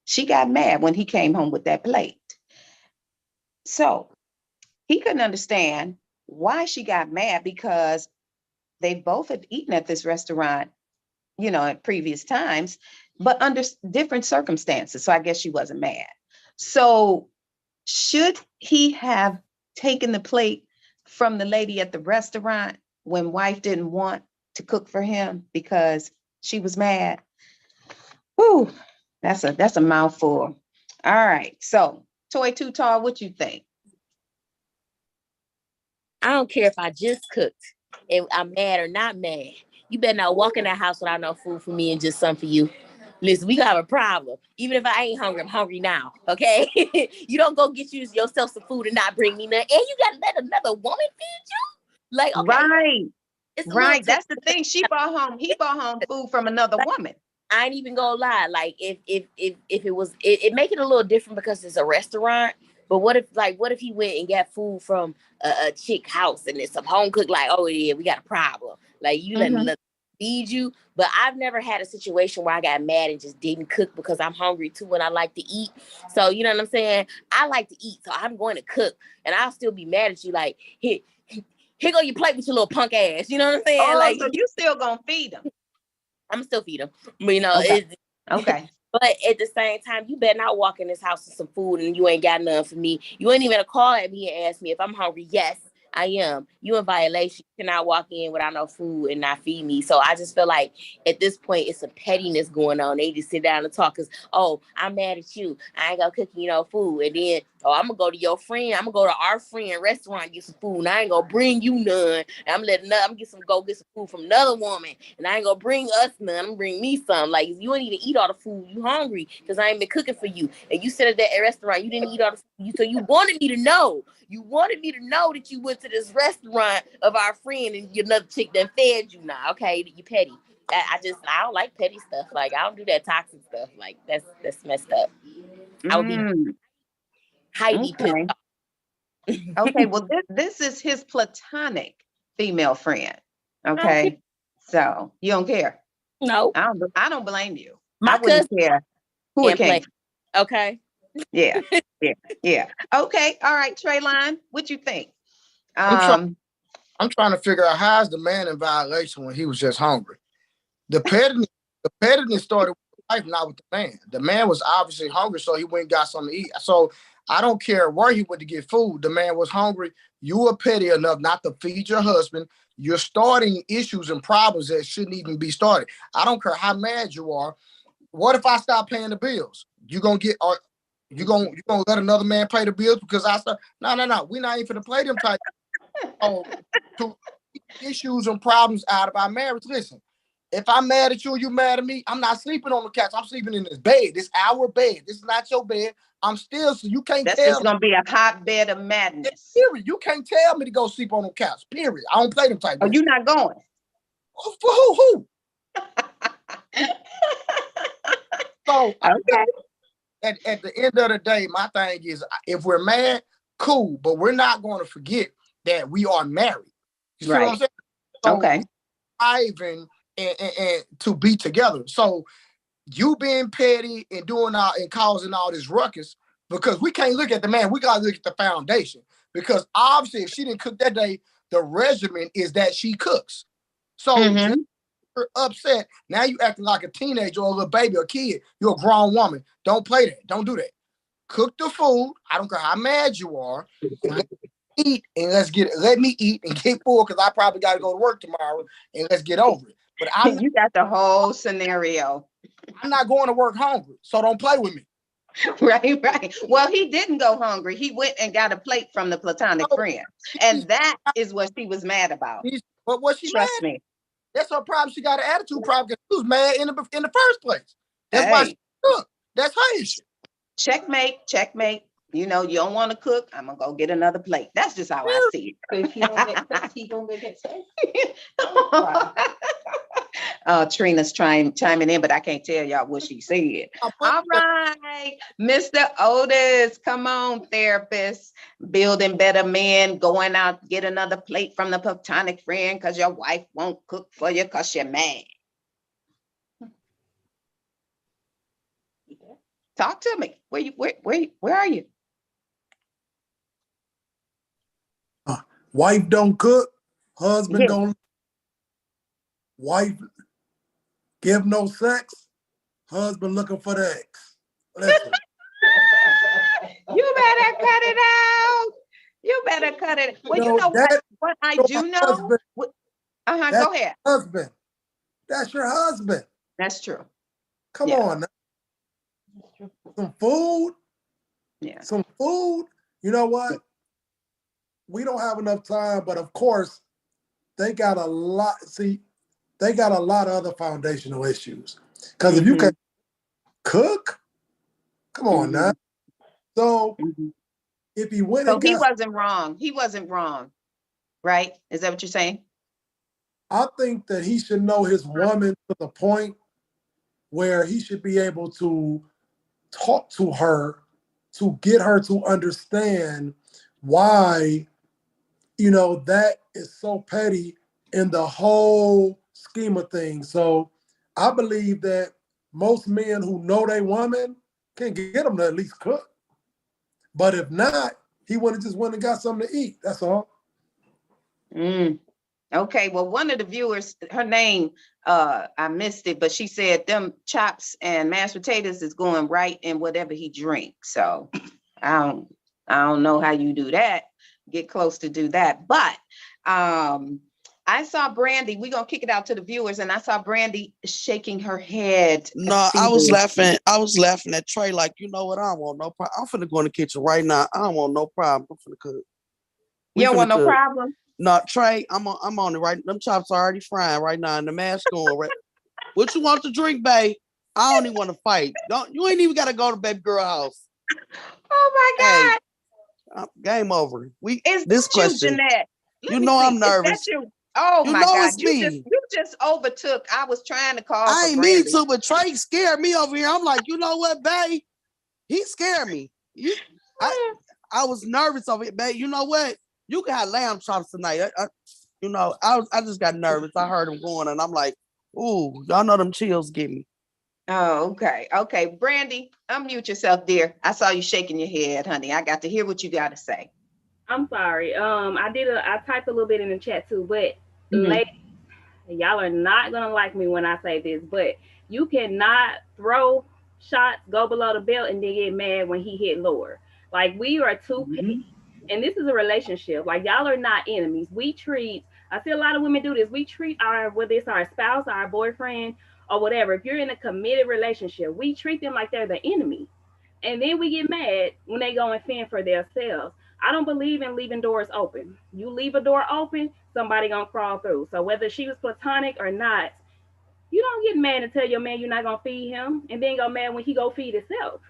She got mad when he came home with that plate. So he couldn't understand why she got mad, because they both had eaten at this restaurant, you know, at previous times, but under different circumstances. So I guess she wasn't mad. So should he have taken the plate from the lady at the restaurant when wife didn't want to cook for him because she was mad? Whew, that's a mouthful. All right. So Toy Too Tall, what you think? I don't care if I just cooked and I'm mad or not mad. You better not walk in that house without no food for me and just some for you. Listen, we got a problem. Even if I ain't hungry, I'm hungry now. Okay? You don't go get yourself some food and not bring me nothing. And you gotta let another woman feed you? Like, okay. Right. It's Right. That's the thing. He brought home food from another woman. I ain't even gonna lie. Like if it was, it make it a little different because it's a restaurant. But what if he went and got food from a chick house and it's some home cooked? Like, oh yeah, we got a problem. Like you let me feed you. But I've never had a situation where I got mad and just didn't cook because I'm hungry too and I like to eat. So you know what I'm saying? I like to eat, so I'm going to cook, and I'll still be mad at you. Like here go your plate with your little punk ass. You know what I'm saying? Oh, like so you still gonna feed him? I'm still feed them. But, you know, okay. But at the same time, you better not walk in this house with some food and you ain't got none for me. You ain't even gonna call at me and ask me if I'm hungry. Yes, I am. You in violation. You cannot walk in without no food and not feed me. So I just feel like at this point, it's some pettiness going on. They just sit down and talk because, oh, I'm mad at you. I ain't gonna cook you no food. And then, oh, I'm gonna go to your friend. I'm gonna go to our friend restaurant and get some food. And I ain't gonna bring you none. And I'm gonna get some food from another woman. And I ain't gonna bring us none. I'm gonna bring me some. Like, you ain't even eat all the food. You hungry because I ain't been cooking for you. And you sit at that restaurant. You didn't eat all the food. So you wanted me to know. You wanted me to know that you went to this restaurant of our friend and another chick that fed you now. Okay, you petty. I don't like petty stuff. Like, I don't do that toxic stuff. Like, that's messed up. I would be Heidi pissed off. Okay, well, this is his platonic female friend. Okay, so you don't care? No, I don't blame you. I wouldn't care who it came from. Okay. Yeah. Okay, all right, Trayline, what you think? I'm trying to figure out how is the man in violation when he was just hungry. The pettiness started with the wife, not with the man. The man was obviously hungry, so he went and got something to eat. So I don't care where he went to get food. The man was hungry. You were petty enough not to feed your husband. You're starting issues and problems that shouldn't even be started. I don't care how mad you are. What if I stop paying the bills? You gonna let another man pay the bills because I start? No. We're not even gonna play them type to issues and problems out of our marriage. Listen, if I'm mad at you and you mad at me, I'm not sleeping on the couch. I'm sleeping in this bed. This our bed. This is not your bed. I'm still, so you can't That's tell just gonna be a hotbed of madness. Period. You can't tell me to go sleep on the couch. Period. I don't play them type. Oh, you're not going? For who? So okay. At the end of the day, my thing is, if we're mad, cool, but we're not going to forget that we are married. You see what I'm saying? So okay. Striving and to be together. So you being petty and doing all and causing all this ruckus, because we can't look at the man, we gotta look at the foundation. Because obviously, if she didn't cook that day, the regimen is that she cooks. So you're upset. Now you acting like a teenager or a little baby or kid. You're a grown woman. Don't play that. Don't do that. Cook the food. I don't care how mad you are. Eat and let me eat and get full because I probably got to go to work tomorrow and let's get over it. But you got the whole scenario. I'm not going to work hungry, so don't play with me. Right. Well, he didn't go hungry. He went and got a plate from the platonic friend, and that is what she was mad about. But what she Trust mad? me. That's her problem. She got an attitude problem because she was mad in the first place. That's why she cooked. That's her issue. Checkmate. You know, you don't want to cook, I'm gonna go get another plate. That's just how I see it. Trina's chiming in, but I can't tell y'all what she said. All right, Mr. Otis, come on, therapist. Building better men, going out, get another plate from the platonic friend because your wife won't cook for you because you're mad. Talk to me. Where are you? Wife don't cook, husband don't. Wife give no sex, husband looking for the ex. Listen. You better cut it out. You better cut it. Well, you know what I do know? Husband, go ahead. Husband. That's your husband. That's true. Come on now. Some food. Yeah. Some food. You know what? We don't have enough time, but of course, they got a lot. See, they got a lot of other foundational issues. Because if you can cook, come on now. So if he went and he wasn't wrong. He wasn't wrong. Right? Is that what you're saying? I think that he should know his woman to the point where he should be able to talk to her to get her to understand why, you know, that is so petty in the whole scheme of things. So I believe that most men who know their woman can get them to at least cook. But if not, he would have just went and got something to eat. That's all. Okay, well, one of the viewers, her name, I missed it, but she said them chops and mashed potatoes is going right in whatever he drinks. So I don't know how you do that. Get close to do that. But I saw Brandy. We're gonna kick it out to the viewers, and I saw Brandy shaking her head. No, I was laughing. I was laughing at Trey, like, you know what? I don't want no problem. I'm finna go in the kitchen right now. I don't want no problem. I'm finna cook. You don't want no problem? No, Trey, I'm on it right. Them chops are already frying right now, and the mash going right. What you want to drink, babe? I don't even want to fight. You ain't even gotta go to baby girl house. Oh my God. Game over. This question. Jeanette. You know I'm nervous. Oh you my know God. It's me. You just overtook. I was trying to call. I ain't mean to, but Trey scared me over here. I'm like, you know what, babe? He scared me. I was nervous over it, babe. You know what? You can have lamb chops tonight. I just got nervous. I heard him going, and I'm like, ooh, y'all know them chills get me. Oh, okay. Okay. Brandy, unmute yourself, dear. I saw you shaking your head, honey. I got to hear what you got to say. I'm sorry. I typed a little bit in the chat too, but ladies, y'all are not gonna like me when I say this, but you cannot throw shots, go below the belt, and then get mad when he hit lower. Like, we are too picky. And this is a relationship. Like, y'all are not enemies. I see a lot of women do this. We treat whether it's our spouse, our boyfriend, or whatever. If you're in a committed relationship, we treat them like they're the enemy. And then we get mad when they go and fend for themselves. I don't believe in leaving doors open. You leave a door open, somebody gonna crawl through. So whether she was platonic or not, you don't get mad and tell your man you're not gonna feed him, and then go mad when he go feed himself.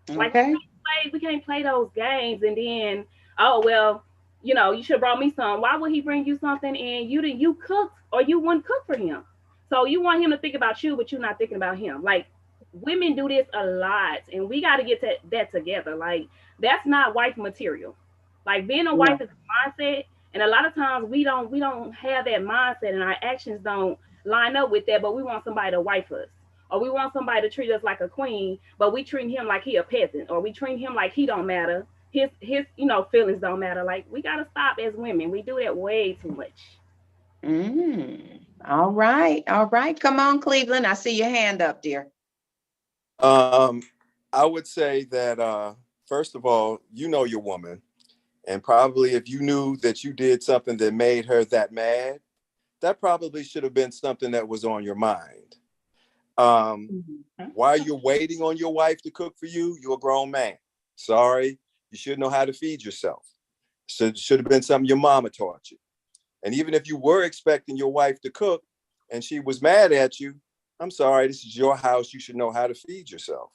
Like, we can't play those games and then, oh, well, you should have brought me some. Why would he bring you something and you cooked or you wouldn't cook for him? So you want him to think about you, but you're not thinking about him. Like, women do this a lot, and we got to get that together. Like, that's not wife material. Like, being a wife is a mindset, and a lot of times we don't have that mindset, and our actions don't line up with that, but we want somebody to wife us. Or we want somebody to treat us like a queen, but we treat him like he a peasant, or we treat him like he don't matter. His feelings don't matter. Like, we gotta stop as women. We do that way too much. All right. Come on, Cleveland. I see your hand up, dear. I would say that first of all, you know your woman, and probably if you knew that you did something that made her that mad, that probably should have been something that was on your mind. While you're waiting on your wife to cook for you, you're a grown man. Sorry, you should know how to feed yourself. So it should have been something your mama taught you. And even if you were expecting your wife to cook and she was mad at you, I'm sorry, this is your house. You should know how to feed yourself.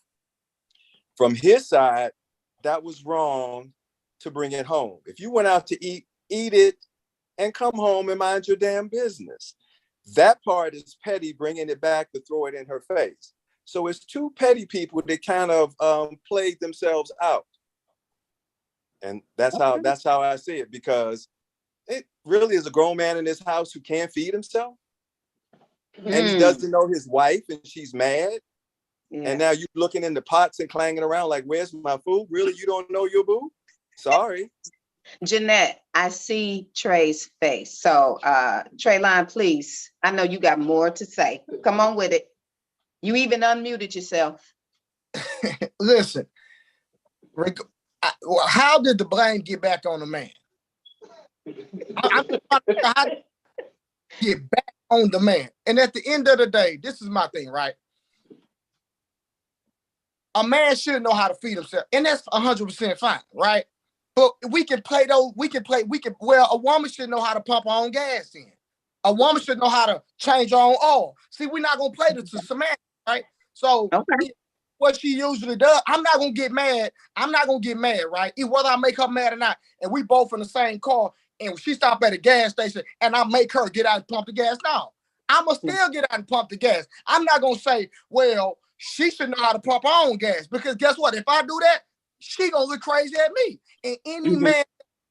From his side, that was wrong to bring it home. If you went out to eat it and come home and mind your damn business. That part is petty, bringing it back to throw it in her face. So it's two petty people that kind of played themselves out. And that's how I see it, because it really is a grown man in this house who can't feed himself. And he doesn't know his wife and she's mad. Yeah. And now you're looking in the pots and clanging around like, where's my food? Really? You don't know your boo? Sorry. Jeanette, I see Trey's face. So Trayline, please. I know you got more to say. Come on with it. You even unmuted yourself. Listen, how did the blame get back on the man? I'm just trying to figure out how to get back on the man. And at the end of the day, this is my thing, right? A man should know how to feed himself. And that's 100% fine, right? But we can play those, well, a woman should know how to pump her own gas in. A woman should know how to change her own oil. See, we're not going to play this to semantics, right? So what she usually does, I'm not going to get mad. I'm not going to get mad, right? Whether I make her mad or not, and we both in the same car, and she stop at a gas station, and I make her get out and pump the gas. No, I'm going to still get out and pump the gas. I'm not going to say, well, she should know how to pump her own gas, because guess what? If I do that, she gonna look crazy at me. And any man that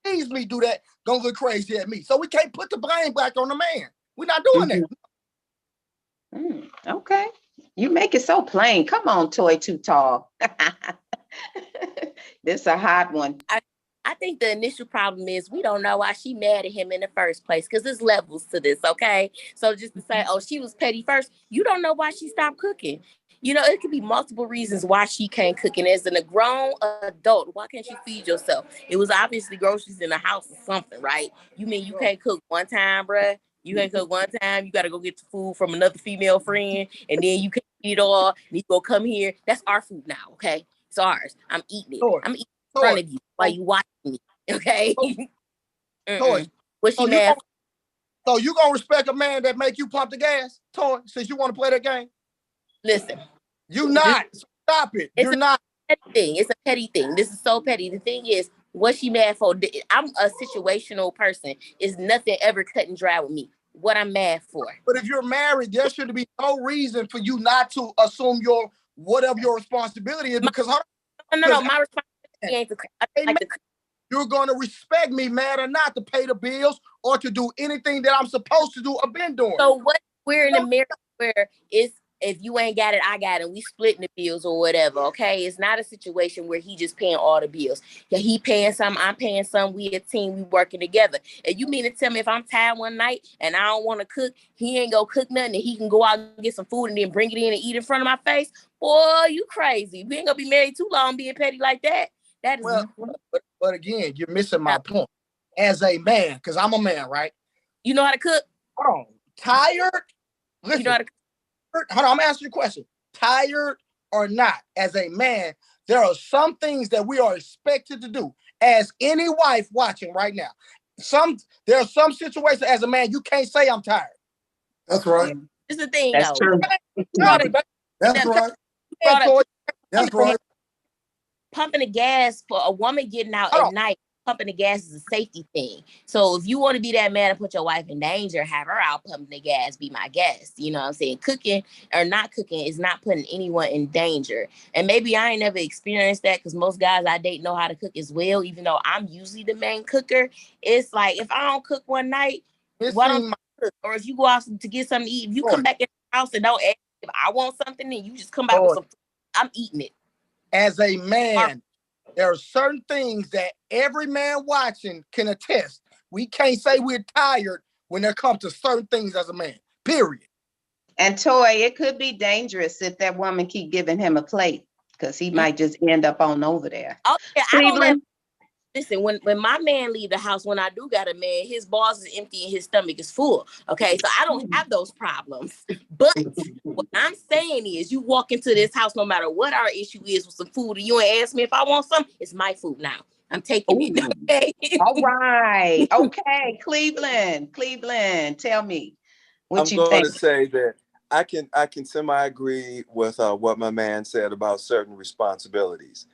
sees me do that gonna look crazy at me. So we can't put the blame back on the man. We're not doing that. Okay. You make it so plain. Come on, Toy Too Tall. This is a hot one. I think the initial problem is we don't know why she mad at him in the first place, because there's levels to this, okay? So just to say, oh, she was petty first, you don't know why she stopped cooking. You know, it could be multiple reasons why she can't cook. And as a grown adult, why can't you feed yourself? It was obviously groceries in the house or something, right? You mean you can't cook one time, bruh? You can't cook one time. You got to go get the food from another female friend, and then you can't eat it all. And you go come here. That's our food now, okay? It's ours. I'm eating it. I'm eating in front of you while you watching me, okay? What's she mad? So you gonna respect a man that make you pump the gas, Toy, since you want to play that game? Listen. You not. Stop it. You're not. It's a petty thing. This is so petty. The thing is, what she mad for? I'm a situational person. It's nothing ever cut and dry with me. What I'm mad for. But if you're married, there should be no reason for you not to assume whatever your responsibility is. Because no, my responsibility ain't to cook. You're going to respect me, mad or not, to pay the bills or to do anything that I'm supposed to do or been doing. So what? We're in a marriage where it's, if you ain't got it, I got it. We splitting the bills or whatever, okay? It's not a situation where he just paying all the bills. Yeah, he paying some, I'm paying some. We a team, we working together. And you mean to tell me if I'm tired one night and I don't want to cook, he ain't gonna cook nothing and he can go out and get some food and then bring it in and eat in front of my face? Boy, you crazy. We ain't gonna be married too long being petty like that. That is but again, you're missing my point. As a man, because I'm a man, right? You know how to cook? Hold on. Tired? Listen. You know how to cook? Hold on, I'm asking you a question. Tired or not, as a man, there are some things that we are expected to do. As any wife watching right now, there are some situations as a man you can't say I'm tired. That's right. It's the thing, that's though. True. That's right. That's right. Pumping the gas for a woman getting out at night. Pumping the gas is a safety thing. So if you want to be that man and put your wife in danger, have her out pumping the gas, be my guest. You know what I'm saying? Cooking or not cooking is not putting anyone in danger. And maybe I ain't never experienced that because most guys I date know how to cook as well, even though I'm usually the main cooker. It's like, if I don't cook one night, why don't you cook? Or if you go out to get something to eat, if you come back in the house and don't ask if I want something, then you just come back with some food, I'm eating it. As a man, there are certain things that every man watching can attest. We can't say we're tired when it comes to certain things as a man, period. And Toy, it could be dangerous if that woman keep giving him a plate, because he might just end up on over there. Oh, yeah, listen, when my man leave the house, when I do got a man, his balls is empty and his stomach is full. Okay, so I don't have those problems. But what I'm saying is, you walk into this house, no matter what our issue is with some food, and you ain't ask me if I want some, it's my food now. I'm taking it. Okay? All right. Okay, Cleveland, tell me what you think. I'm going to say that I can semi agree with what my man said about certain responsibilities.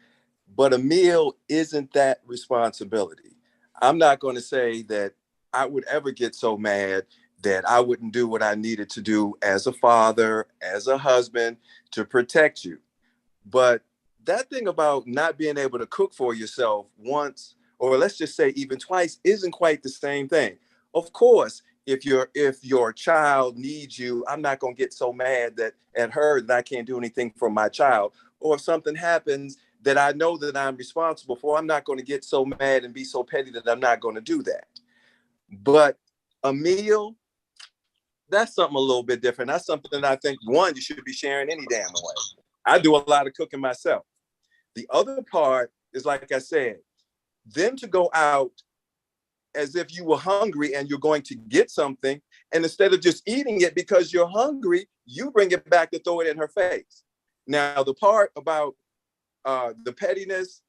but a meal isn't that responsibility. I'm not going to say that I would ever get so mad that I wouldn't do what I needed to do as a father, as a husband, to protect you. But that thing about not being able to cook for yourself once, or let's just say even twice, isn't quite the same thing. Of course, if your child needs you, I'm not going to get so mad that at her that I can't do anything for my child. Or if something happens that I know that I'm responsible for, I'm not going to get so mad and be so petty that I'm not going to do that. But a meal, that's something a little bit different. That's something that I think, one, you should be sharing any damn way. I do a lot of cooking myself. The other part is, like I said, then to go out as if you were hungry and you're going to get something, and instead of just eating it because you're hungry, you bring it back to throw it in her face. Now, the part about the pettiness,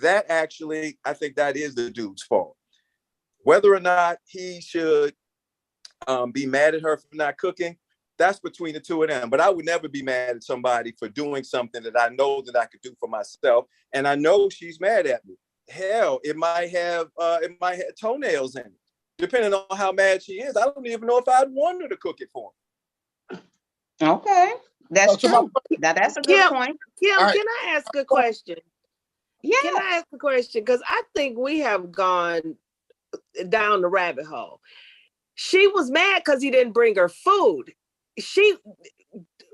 that actually, I think that is the dude's fault. Whether or not he should be mad at her for not cooking, that's between the two of them. But I would never be mad at somebody for doing something that I know that I could do for myself, and I know she's mad at me. Hell, it might have toenails in it, depending on how mad she is. I don't even know if I'd want her to cook it for me. Okay, that's true. Now that's a good point. Kim, All right. can I ask a question? Yeah. Can I ask a question? Because I think we have gone down the rabbit hole. She was mad because he didn't bring her food.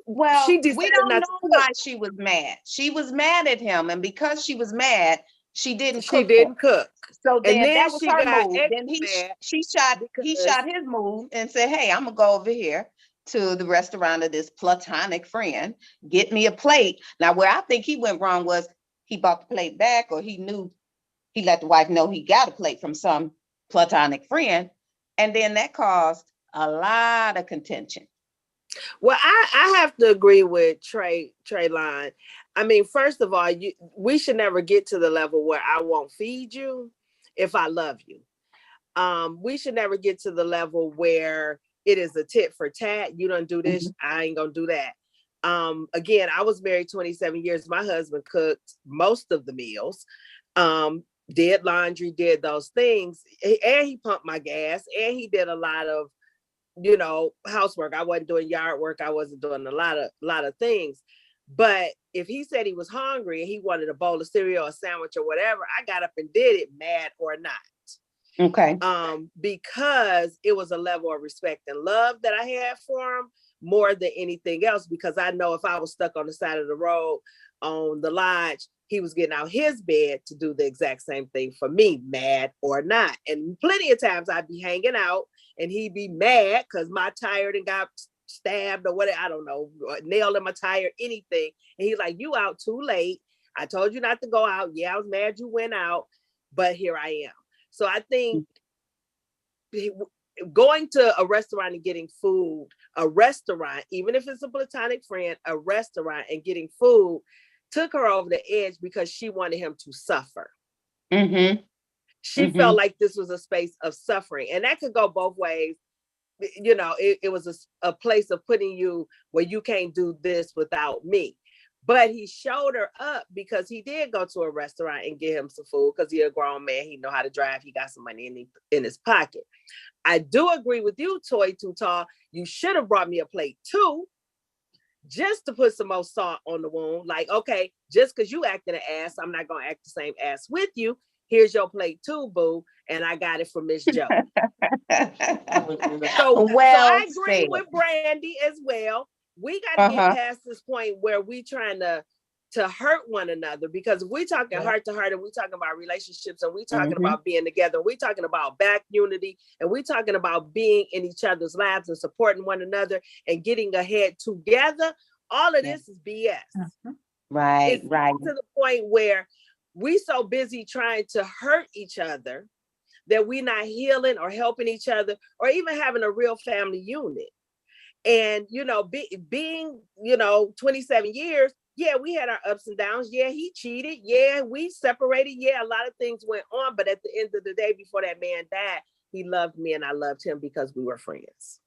Well, she we don't know why she was mad. She was mad at him, and because she was mad, she didn't cook. So then, And then that was she her got move. Then he shot his move and said, "Hey, I'm gonna go over here to the restaurant of this platonic friend, get me a plate." Now, where I think he went wrong was he bought the plate back, or he let the wife know he got a plate from some platonic friend, and then that caused a lot of contention. Well, I have to agree with Trey line. I mean, first of all, we should never get to the level where I won't feed you if I love you. We should never get to the level where it is a tit for tat. You don't do this, I ain't gonna do that. Again, I was married 27 years. My husband cooked most of the meals, did laundry, did those things, and he pumped my gas, and he did a lot of housework. I wasn't doing yard work. I wasn't doing a lot of things. But if he said he was hungry and he wanted a bowl of cereal, a sandwich, or whatever, I got up and did it, mad or not. Okay. Because it was a level of respect and love that I had for him more than anything else. Because I know if I was stuck on the side of the road on the lodge, he was getting out his bed to do the exact same thing for me, mad or not. And plenty of times I'd be hanging out and he'd be mad because my tire and got stabbed or whatever, I don't know, nail in my tire, anything. And he's like, "You out too late. I told you not to go out. Yeah, I was mad you went out, but here I am." So I think going to a restaurant and getting food, even if it's a platonic friend, a restaurant and getting food took her over the edge because she wanted him to suffer. Mm-hmm. She felt like this was a space of suffering, and that could go both ways. It was a place of putting you where you can't do this without me. But he showed her up because he did go to a restaurant and get him some food because he's a grown man. He know how to drive. He got some money in his pocket. I do agree with you, Toy Too Tall. You should have brought me a plate too, just to put some more salt on the wound. Like, okay, just because you acting an ass, I'm not going to act the same ass with you. Here's your plate too, boo. And I got it from Miss Joe. So I agree with Brandy as well. We got to get past this point where we trying to hurt one another, because if we talking heart to heart and we talking about relationships and we talking about being together, we talking about back unity, and we talking about being in each other's lives and supporting one another and getting ahead together, all of this is BS. Right. To the point where we so busy trying to hurt each other that we're not healing or helping each other or even having a real family unit. And, being 27 years, yeah, we had our ups and downs. Yeah, he cheated. Yeah, we separated. Yeah, a lot of things went on. But at the end of the day, before that man died, he loved me and I loved him because we were friends.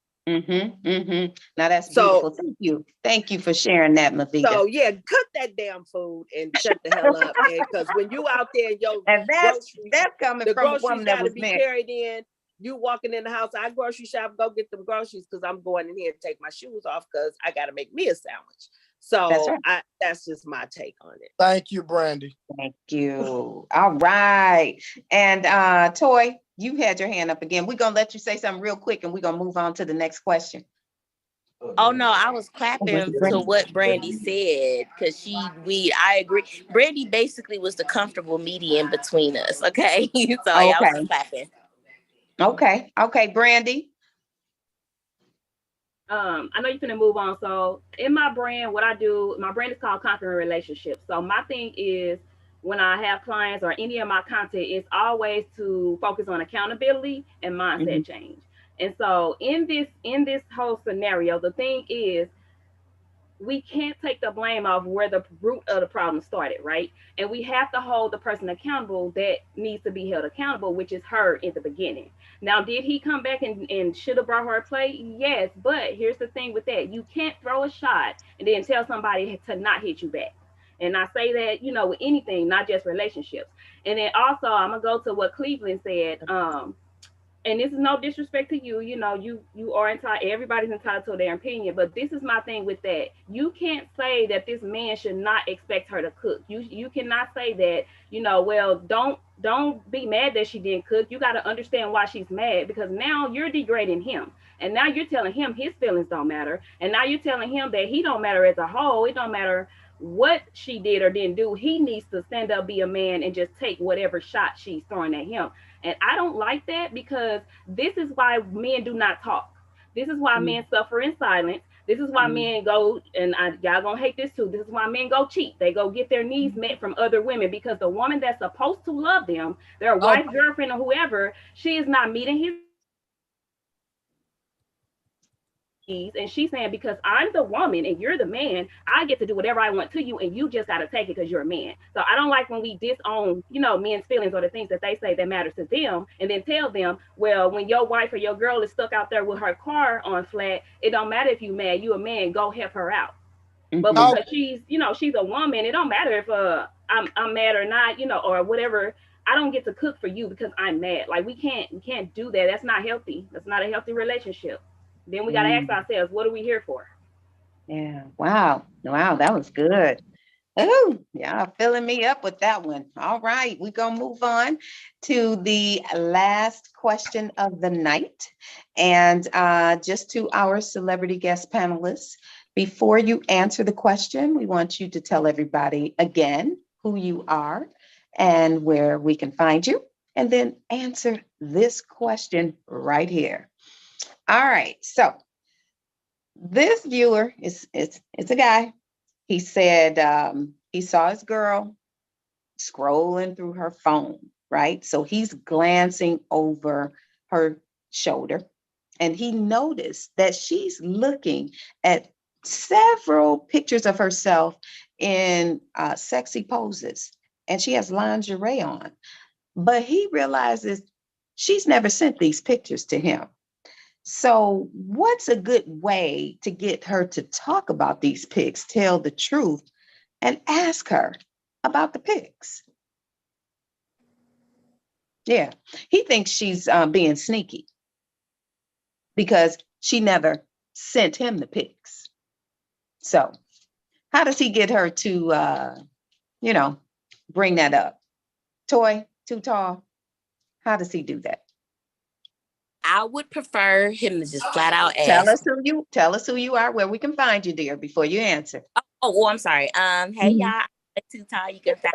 Now that's So, beautiful. Thank you. Thank you for sharing that, Mavita. so yeah, cook that damn food and shut the hell up. Because when you out there, your And that's coming the from a groceries woman that got to was be married. carried in. You walking in the house, I grocery shop, go get them groceries because I'm going in here and take my shoes off because I got to make me a sandwich. So that's just my take on it. Thank you, Brandy. Thank you. All right. And Toy, you had your hand up again. We're going to let you say something real quick and we're going to move on to the next question. Oh no, I was clapping to what Brandy said because I agree. Brandy basically was the comfortable median between us. Okay. So I was clapping. Okay, Brandy. I know you're gonna move on. So in my brand, what I do, my brand is called Conquering Relationships. So my thing is when I have clients or any of my content, it's always to focus on accountability and mindset change. And so in this whole scenario, the thing is we can't take the blame off where the root of the problem started, right? And we have to hold the person accountable that needs to be held accountable, which is her in the beginning. Now, did he come back and should have brought her a plate? Yes, but here's the thing with that. You can't throw a shot and then tell somebody to not hit you back. And I say that, with anything, not just relationships. And then also, I'm going to go to what Cleveland said. And this is no disrespect to you, you are entitled, everybody's entitled to their opinion, but this is my thing with that. You can't say that this man should not expect her to cook. You cannot say that, well, don't be mad that she didn't cook. You got to understand why she's mad, because now you're degrading him. And now you're telling him his feelings don't matter. And now you're telling him that he don't matter as a whole. It don't matter what she did or didn't do. He needs to stand up, be a man, and just take whatever shot she's throwing at him. And I don't like that, because this is why men do not talk. This is why men suffer in silence. This is why men go, and y'all gonna hate this too, this is why men go cheat. They go get their needs met from other women, because the woman that's supposed to love them, their wife, girlfriend, or whoever, she is not meeting his needs. And she's saying, because I'm the woman and you're the man, I get to do whatever I want to you, and you just got to take it because you're a man. So I don't like when we disown, men's feelings or the things that they say that matters to them, and then tell them, well, when your wife or your girl is stuck out there with her car on flat, it don't matter if you mad, you a man, go help her out. But because she's a woman, it don't matter if I'm mad or not, or whatever. I don't get to cook for you because I'm mad. Like we can't do that. That's not healthy. That's not a healthy relationship. Then we got to ask ourselves, what are we here for? Yeah. Wow, that was good. Oh, y'all filling me up with that one. All right, we're going to move on to the last question of the night. And just to our celebrity guest panelists, before you answer the question, we want you to tell everybody again who you are and where we can find you, and then answer this question right here. All right, so this viewer it's a guy. He said he saw his girl scrolling through her phone, right? So he's glancing over her shoulder, and he noticed that she's looking at several pictures of herself in sexy poses, and she has lingerie on. But he realizes she's never sent these pictures to him. So what's a good way to get her to talk about these pics, tell the truth, and ask her about the pics? Yeah, he thinks she's being sneaky because she never sent him the pics. So how does he get her to, bring that up? Toy, Too Tall, how does he do that? I would prefer him to just flat out ask. Tell us who you are, where we can find you, dear, before you answer. Oh, I'm sorry. Hey y'all, Too Tall. You can find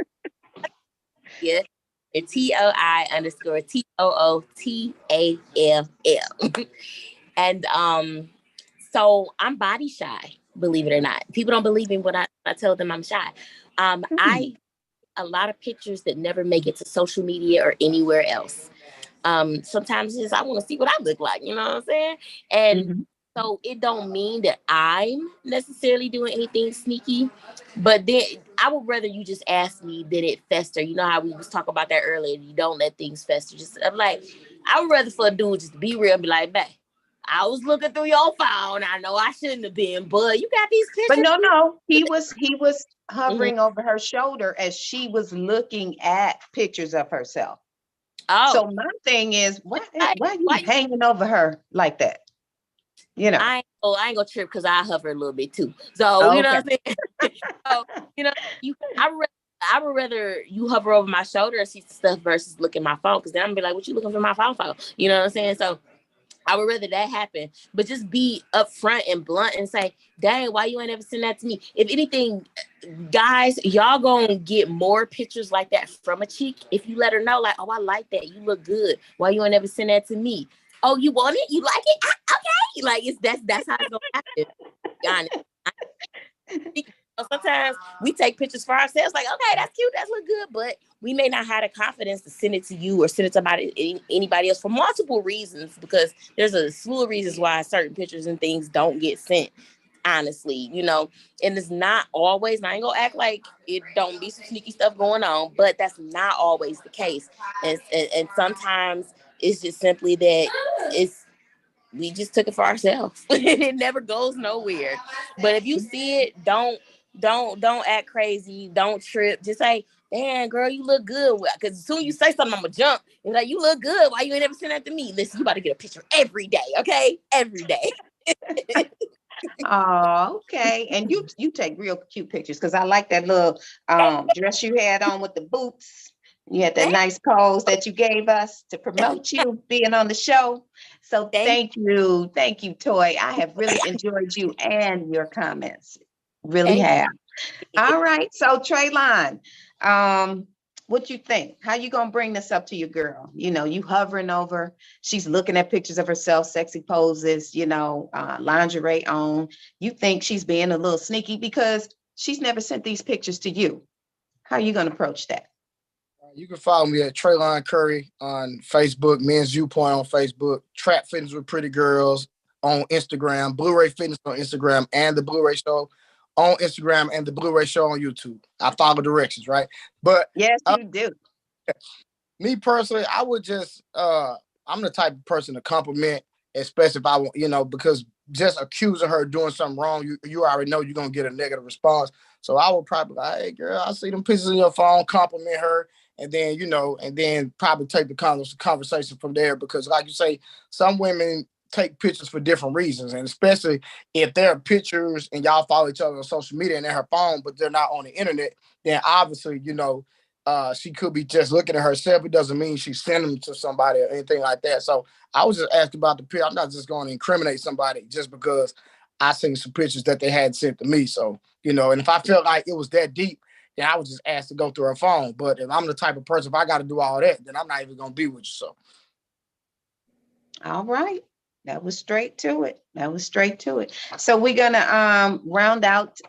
yeah, TOI_TOOTALL. And so I'm body shy, believe it or not. People don't believe me when I tell them I'm shy. I a lot of pictures that never make it to social media or anywhere else. Sometimes I want to see what I look like, you know what I'm saying? And so it don't mean that I'm necessarily doing anything sneaky, but then I would rather you just ask me than it fester. You know how we was talking about that earlier. You don't let things fester. I'm like, I would rather for a dude just to be real and be like, bae, I was looking through your phone. I know I shouldn't have been, but you got these pictures. But no, he was hovering over her shoulder as she was looking at pictures of herself. Oh, so my thing is, why are you hanging over her like that? You know, I ain't gonna trip because I hover a little bit too. So you know what I'm saying. So you know, I would rather you hover over my shoulder and see stuff versus look at my phone, because then I'm gonna be like, what you looking for my phone for? You know what I'm saying? So I would rather that happen, but just be upfront and blunt and say, dang, why you ain't ever send that to me? If anything, guys, y'all gonna get more pictures like that from a chick if you let her know, like, oh, I like that. You look good. Why you ain't ever send that to me? Oh, you want it? You like it? Okay. Like, that's how it's gonna happen. Be honest. Sometimes we take pictures for ourselves, like, okay, that's cute, that's look good, but we may not have the confidence to send it to you or send it to anybody else for multiple reasons, because there's a slew of reasons why certain pictures and things don't get sent, honestly, you know. And it's not always, and I ain't gonna act like it don't be some sneaky stuff going on, but that's not always the case. And sometimes it's just simply that we just took it for ourselves. It never goes nowhere. But if you see it, don't act crazy. Don't trip. Just say, damn, girl, you look good. Because as soon as you say something, I'm going to jump. And like, you look good. Why you ain't never send that to me? Listen, you about to get a picture every day, okay? Every day. Oh, okay. And you take real cute pictures, because I like that little dress you had on with the boots. You had that nice pose that you gave us to promote you being on the show. So thank you. Thank you, Toy. I have really enjoyed you and your comments. Really have. All right. So Traylon, what you think? How you gonna bring this up to your girl? You know, you hovering over, she's looking at pictures of herself, sexy poses, you know, lingerie on. You think she's being a little sneaky because she's never sent these pictures to you. How are you gonna approach that? You can follow me at Traylon Curry on Facebook, Men's Viewpoint on Facebook, Trap Fitness with Pretty Girls on Instagram, Blu-ray Fitness on Instagram, and the Blu-ray Show on Instagram, and the Blu-ray Show on YouTube. I follow directions, right? But yes, you do. Me personally, I would just I'm the type of person to compliment, especially if I want, you know, because just accusing her of doing something wrong, you already know you're gonna get a negative response. So I would probably like, hey girl, I see them pictures in your phone, compliment her, and then, you know, and then probably take the conversation from there, because like you say, some women take pictures for different reasons, and especially if there are pictures and y'all follow each other on social media and they're her phone, but they're not on the internet, then obviously, you know, she could be just looking at herself. It doesn't mean she's sending them to somebody or anything like that. So I was just asking about the picture. I'm not just going to incriminate somebody just because I seen some pictures that they had sent to me. So, you know, and if I felt like it was that deep, then I would just ask to go through her phone. But if I'm the type of person, if I got to do all that, then I'm not even going to be with you. So. All right. That was straight to it. So we're gonna round out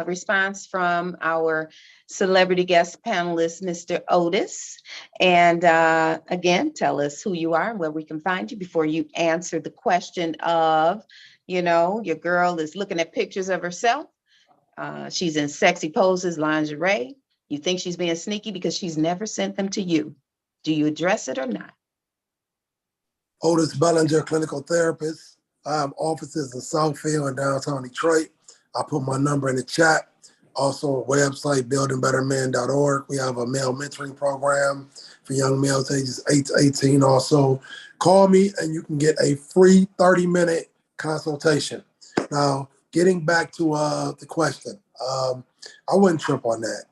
response from our celebrity guest panelist, Mr. Otis. And again, tell us who you are and where we can find you before you answer the question of, you know, your girl is looking at pictures of herself. She's in sexy poses, lingerie. You think she's being sneaky because she's never sent them to you. Do you address it or not? Otis Bellinger, clinical therapist. I have offices in Southfield and downtown Detroit. I put my number in the chat. Also, a website, buildingbettermen.org. We have a male mentoring program for young males ages 8 to 18. Also, call me and you can get a free 30-minute consultation. Now, getting back to the question, I wouldn't trip on that.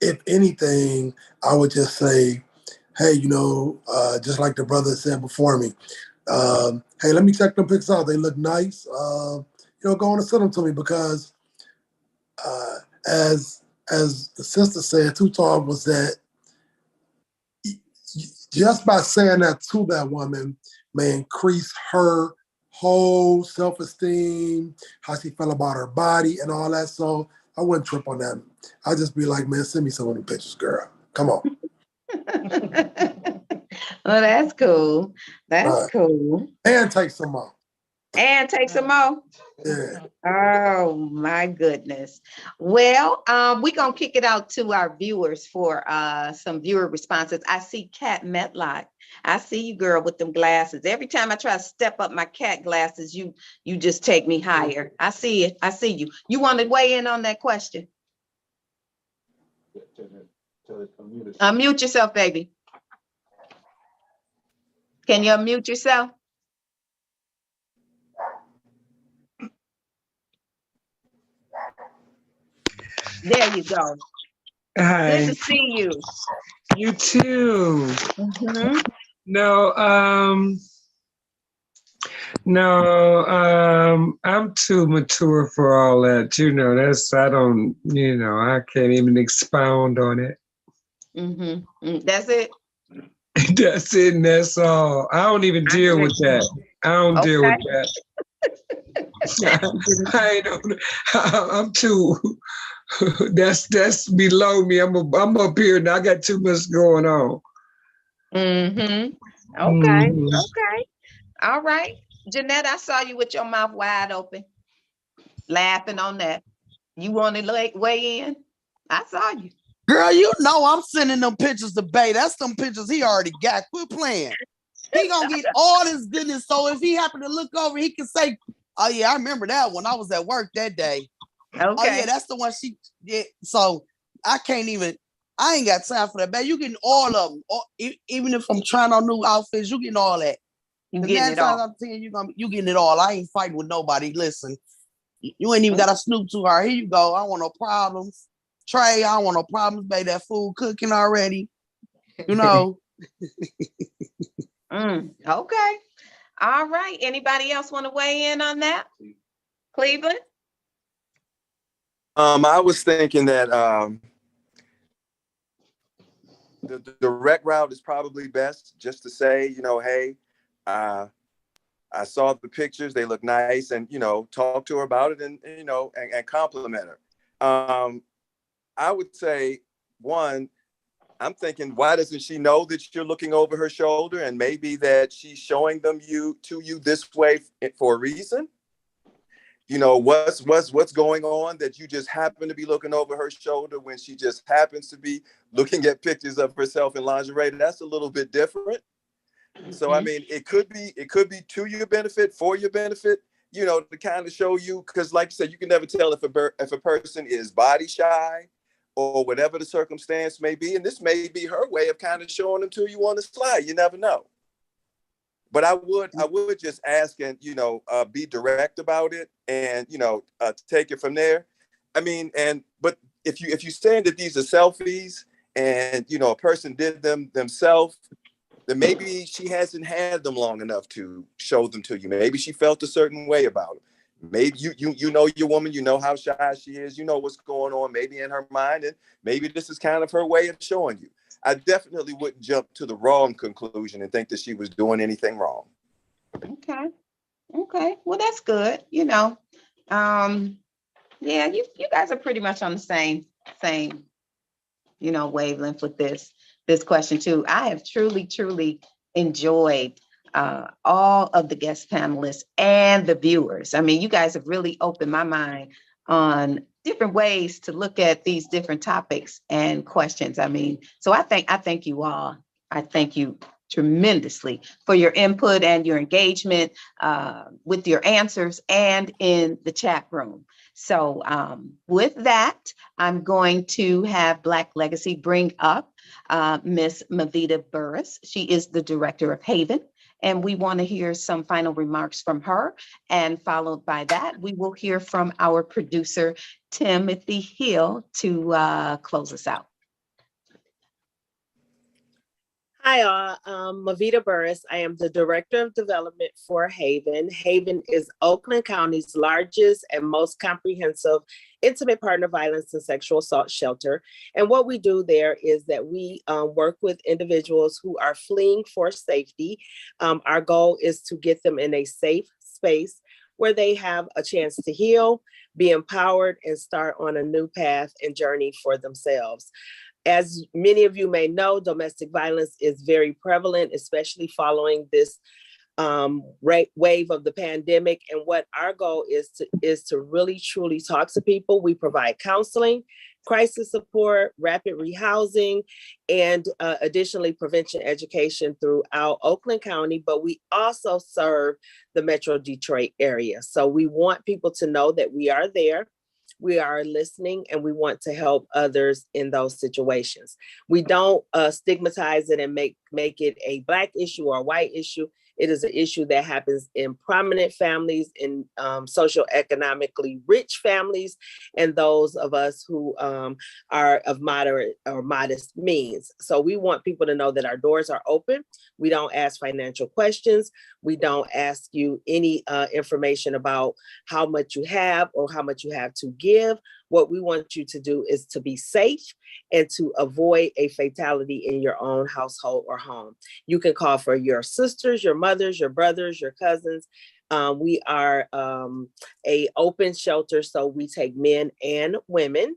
If anything, I would just say, hey, you know, just like the brother said before me, hey, let me check them pics out. They look nice. You know, go on and send them to me, because as the sister said, Tutar, was that just by saying that to that woman may increase her whole self-esteem, how she felt about her body and all that. So I wouldn't trip on that. I'd just be like, man, send me some of them pictures, girl. Come on. Well, that's cool. That's cool. And take some more. And take some more. Yeah. Oh my goodness. Well, we're gonna kick it out to our viewers for some viewer responses. I see Cat Metlock. I see you, girl, with them glasses. Every time I try to step up my cat glasses, you just take me higher. I see it. I see you. You want to weigh in on that question? Unmute yourself, baby. Can you unmute yourself? There you go. Hi. Good to see you. You too. Mm-hmm. No, I'm too mature for all that. I can't even expound on it. Mm-hmm. That's it. That's it, and that's all. I don't even deal with that. I don't deal with that. I don't. I'm too. That's below me. I'm up here and I got too much going on. Mm-hmm. Okay. Okay. All right. Jeanette, I saw you with your mouth wide open, laughing on that. You want to weigh in? I saw you. Girl, you know I'm sending them pictures to Bay. That's them pictures he already got. Quit playing. He gonna get all this goodness. So if he happen to look over, he can say, "Oh yeah, I remember that one. I was at work that day." Okay. Oh yeah, that's the one she did. So I ain't got time for that. Babe, you getting all of them. Even if I'm trying on new outfits, you getting all that. You getting it all. I'm saying you getting it all. I ain't fighting with nobody. Listen, you ain't even got to snoop too hard. Here you go. I don't want no problems. Trey, I don't want no problems, babe. That food cooking already. You know. Okay. All right. Anybody else want to weigh in on that? Cleveland? I was thinking that the direct route is probably best, just to say, hey, I saw the pictures, they look nice, and talk to her about it, and and compliment her. I would say, one, I'm thinking, why doesn't she know that you're looking over her shoulder, and maybe that she's showing them to you this way for a reason? What's going on that you just happen to be looking over her shoulder when she just happens to be looking at pictures of herself in lingerie? That's a little bit different. So I mean, it could be to your benefit, for your benefit, to kind of show you, because like you said, you can never tell if a person is body shy or whatever the circumstance may be, and this may be her way of kind of showing them to you on the slide. You never know. But I would just ask and be direct about it, and take it from there. I mean, but if you saying that these are selfies and a person did them themselves, then maybe she hasn't had them long enough to show them to you. Maybe she felt a certain way about it. Maybe you know your woman, you know how shy she is, you know what's going on maybe in her mind, and maybe this is kind of her way of showing you. I definitely wouldn't jump to the wrong conclusion and think that she was doing anything wrong. Okay. Okay. Well, that's good. Yeah, you guys are pretty much on the same, wavelength with this question too. I have truly enjoyed all of the guest panelists and the viewers. I mean, you guys have really opened my mind on different ways to look at these different topics and questions. I mean, so I thank you all. I thank you tremendously for your input and your engagement with your answers and in the chat room. So with that, I'm going to have Black Legacy bring up Miss Mavita Burris. She is the director of Haven, and we want to hear some final remarks from her. And followed by that, we will hear from our producer, Timothy Hill, to close us out. Hi, I'm Mavita Burris. I am the Director of Development for Haven. Haven is Oakland County's largest and most comprehensive intimate partner violence and sexual assault shelter. And what we do there is that we work with individuals who are fleeing for safety. Our goal is to get them in a safe space where they have a chance to heal, be empowered, and start on a new path and journey for themselves. As many of you may know, domestic violence is very prevalent, especially following this wave of the pandemic. And what our goal is to really truly talk to people. We provide counseling, crisis support, rapid rehousing, and additionally prevention education throughout Oakland County, but we also serve the Metro Detroit area. So we want people to know that we are there, we are listening, and we want to help others in those situations. We don't stigmatize it and make it a Black issue or a white issue. It is an issue that happens in prominent families, in socioeconomically rich families, and those of us who are of moderate or modest means. So we want people to know that our doors are open. We don't ask financial questions. We don't ask you any information about how much you have or how much you have to give. What we want you to do is to be safe and to avoid a fatality in your own household or home. You can call for your sisters, your mothers, your brothers, your cousins. We are a open shelter, so we take men and women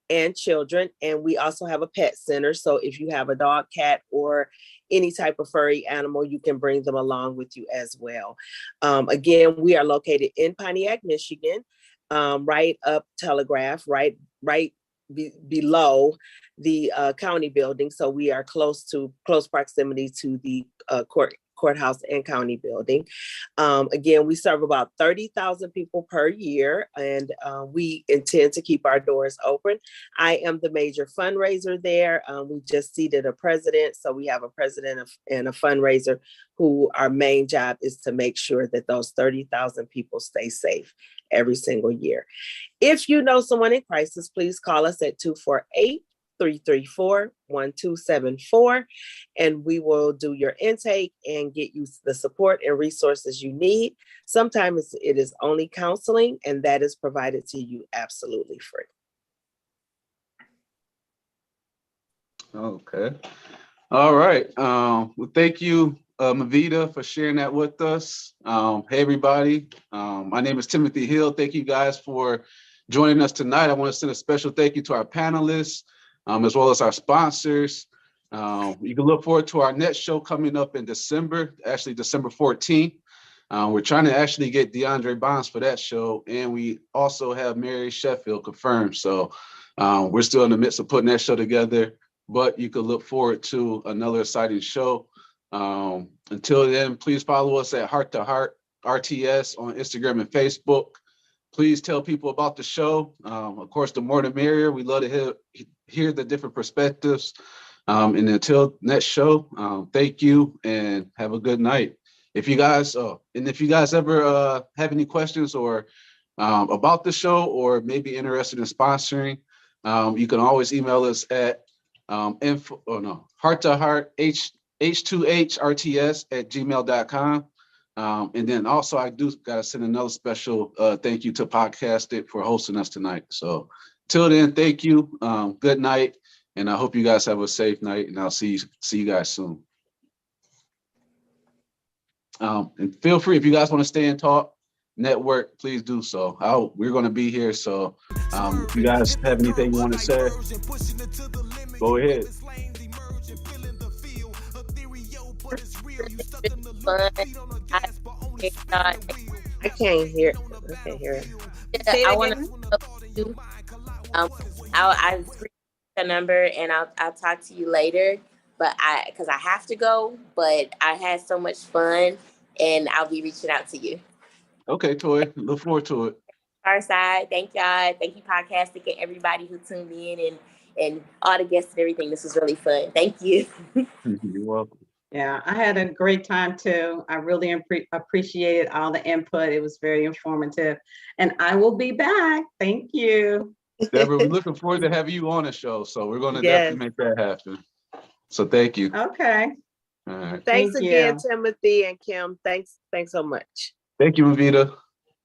and children, and we also have a pet center. So if you have a dog, cat, or any type of furry animal, you can bring them along with you as well. Again, we are located in Pontiac, Michigan, right up Telegraph, right below the county building. So we are close proximity to the courthouse and county building. Again, we serve about 30,000 people per year, and we intend to keep our doors open. I am the major fundraiser there. We just seated a president, so we have a president and a fundraiser who our main job is to make sure that those 30,000 people stay safe every single year. If you know someone in crisis, please call us at 248-334-1274, and we will do your intake and get you the support and resources you need. Sometimes it is only counseling, and that is provided to you absolutely free. Okay. All right. Well, thank you, Mavita, for sharing that with us. Hey, everybody. My name is Timothy Hill. Thank you guys for joining us tonight. I want to send a special thank you to our panelists, as well as our sponsors. You can look forward to our next show coming up in December, actually December 14th. We're trying to actually get DeAndre Bonds for that show, and we also have Mary Sheffield confirmed. So we're still in the midst of putting that show together, but you can look forward to another exciting show. Until then, please follow us at Heart to Heart RTS on Instagram and Facebook. Please tell people about the show. Of course, the more the merrier. We love to hear the different perspectives. And until next show, thank you and have a good night. If you guys ever have any questions or about the show, or maybe interested in sponsoring, you can always email us at heart2hearth2hrts@gmail.com. And then also I do gotta send another special thank you to Podcast It for hosting us tonight. So till then, thank you. Good night, and I hope you guys have a safe night, and I'll see you guys soon. And feel free, if you guys want to stay and talk, network, please do so. We're going to be here. So if you guys have anything you want to say, go ahead. I can't hear it. I want to. I'll screen the number and I'll talk to you later. But because I have to go. But I had so much fun, and I'll be reaching out to you. Okay, Toy. Look forward to it. Pharcyde, thank y'all. Thank you, Podcasting, and everybody who tuned in and all the guests and everything. This was really fun. Thank you. You're welcome. Yeah, I had a great time too. I really appreciated all the input. It was very informative. And I will be back. Thank you. Deborah, we're looking forward to having you on the show. So we're going to definitely make that happen. So thank you. Okay. All right. Thanks again, Timothy and Kim. Thanks so much. Thank you, Mavita.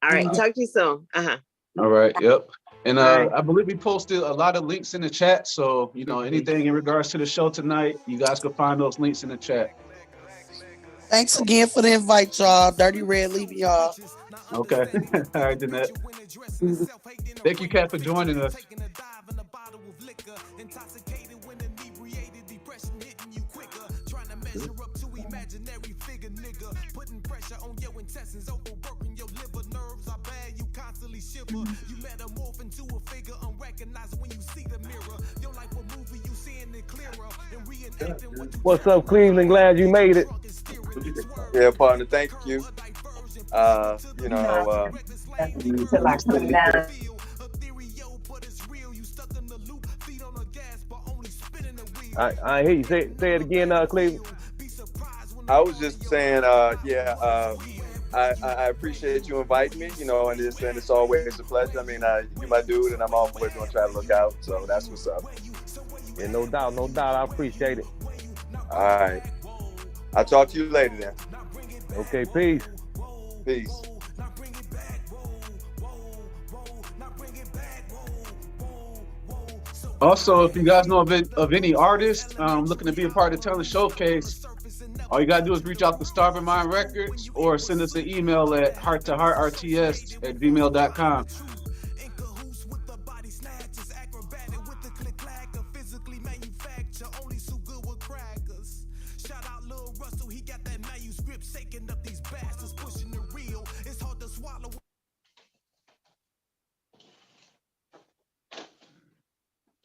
All right. Talk to you soon. All right. Yep. And right. I believe we posted a lot of links in the chat. So, anything in regards to the show tonight, you guys can find those links in the chat. Thanks again for the invite, y'all. Dirty Red leaving y'all. Okay. All right, Danette. Thank you, Kat, for joining us. What's up, Cleveland? Glad you made it. Yeah, partner, thank you. You know, I hear you. Say it again, Cleveland. I was just saying, I appreciate you inviting me, you know, and it's always a pleasure. I mean, you're my dude, and I'm always gonna try to look out. So that's what's up. Yeah, no doubt. I appreciate it. All right. I'll talk to you later then. Okay, peace. Peace. Also, if you guys know of any artists looking to be a part of the Talent Showcase, all you gotta do is reach out to Starving Mind Records or send us an email at hearttoheartrts@gmail.com. Shout out Lil Russell, he got that manuscript shaking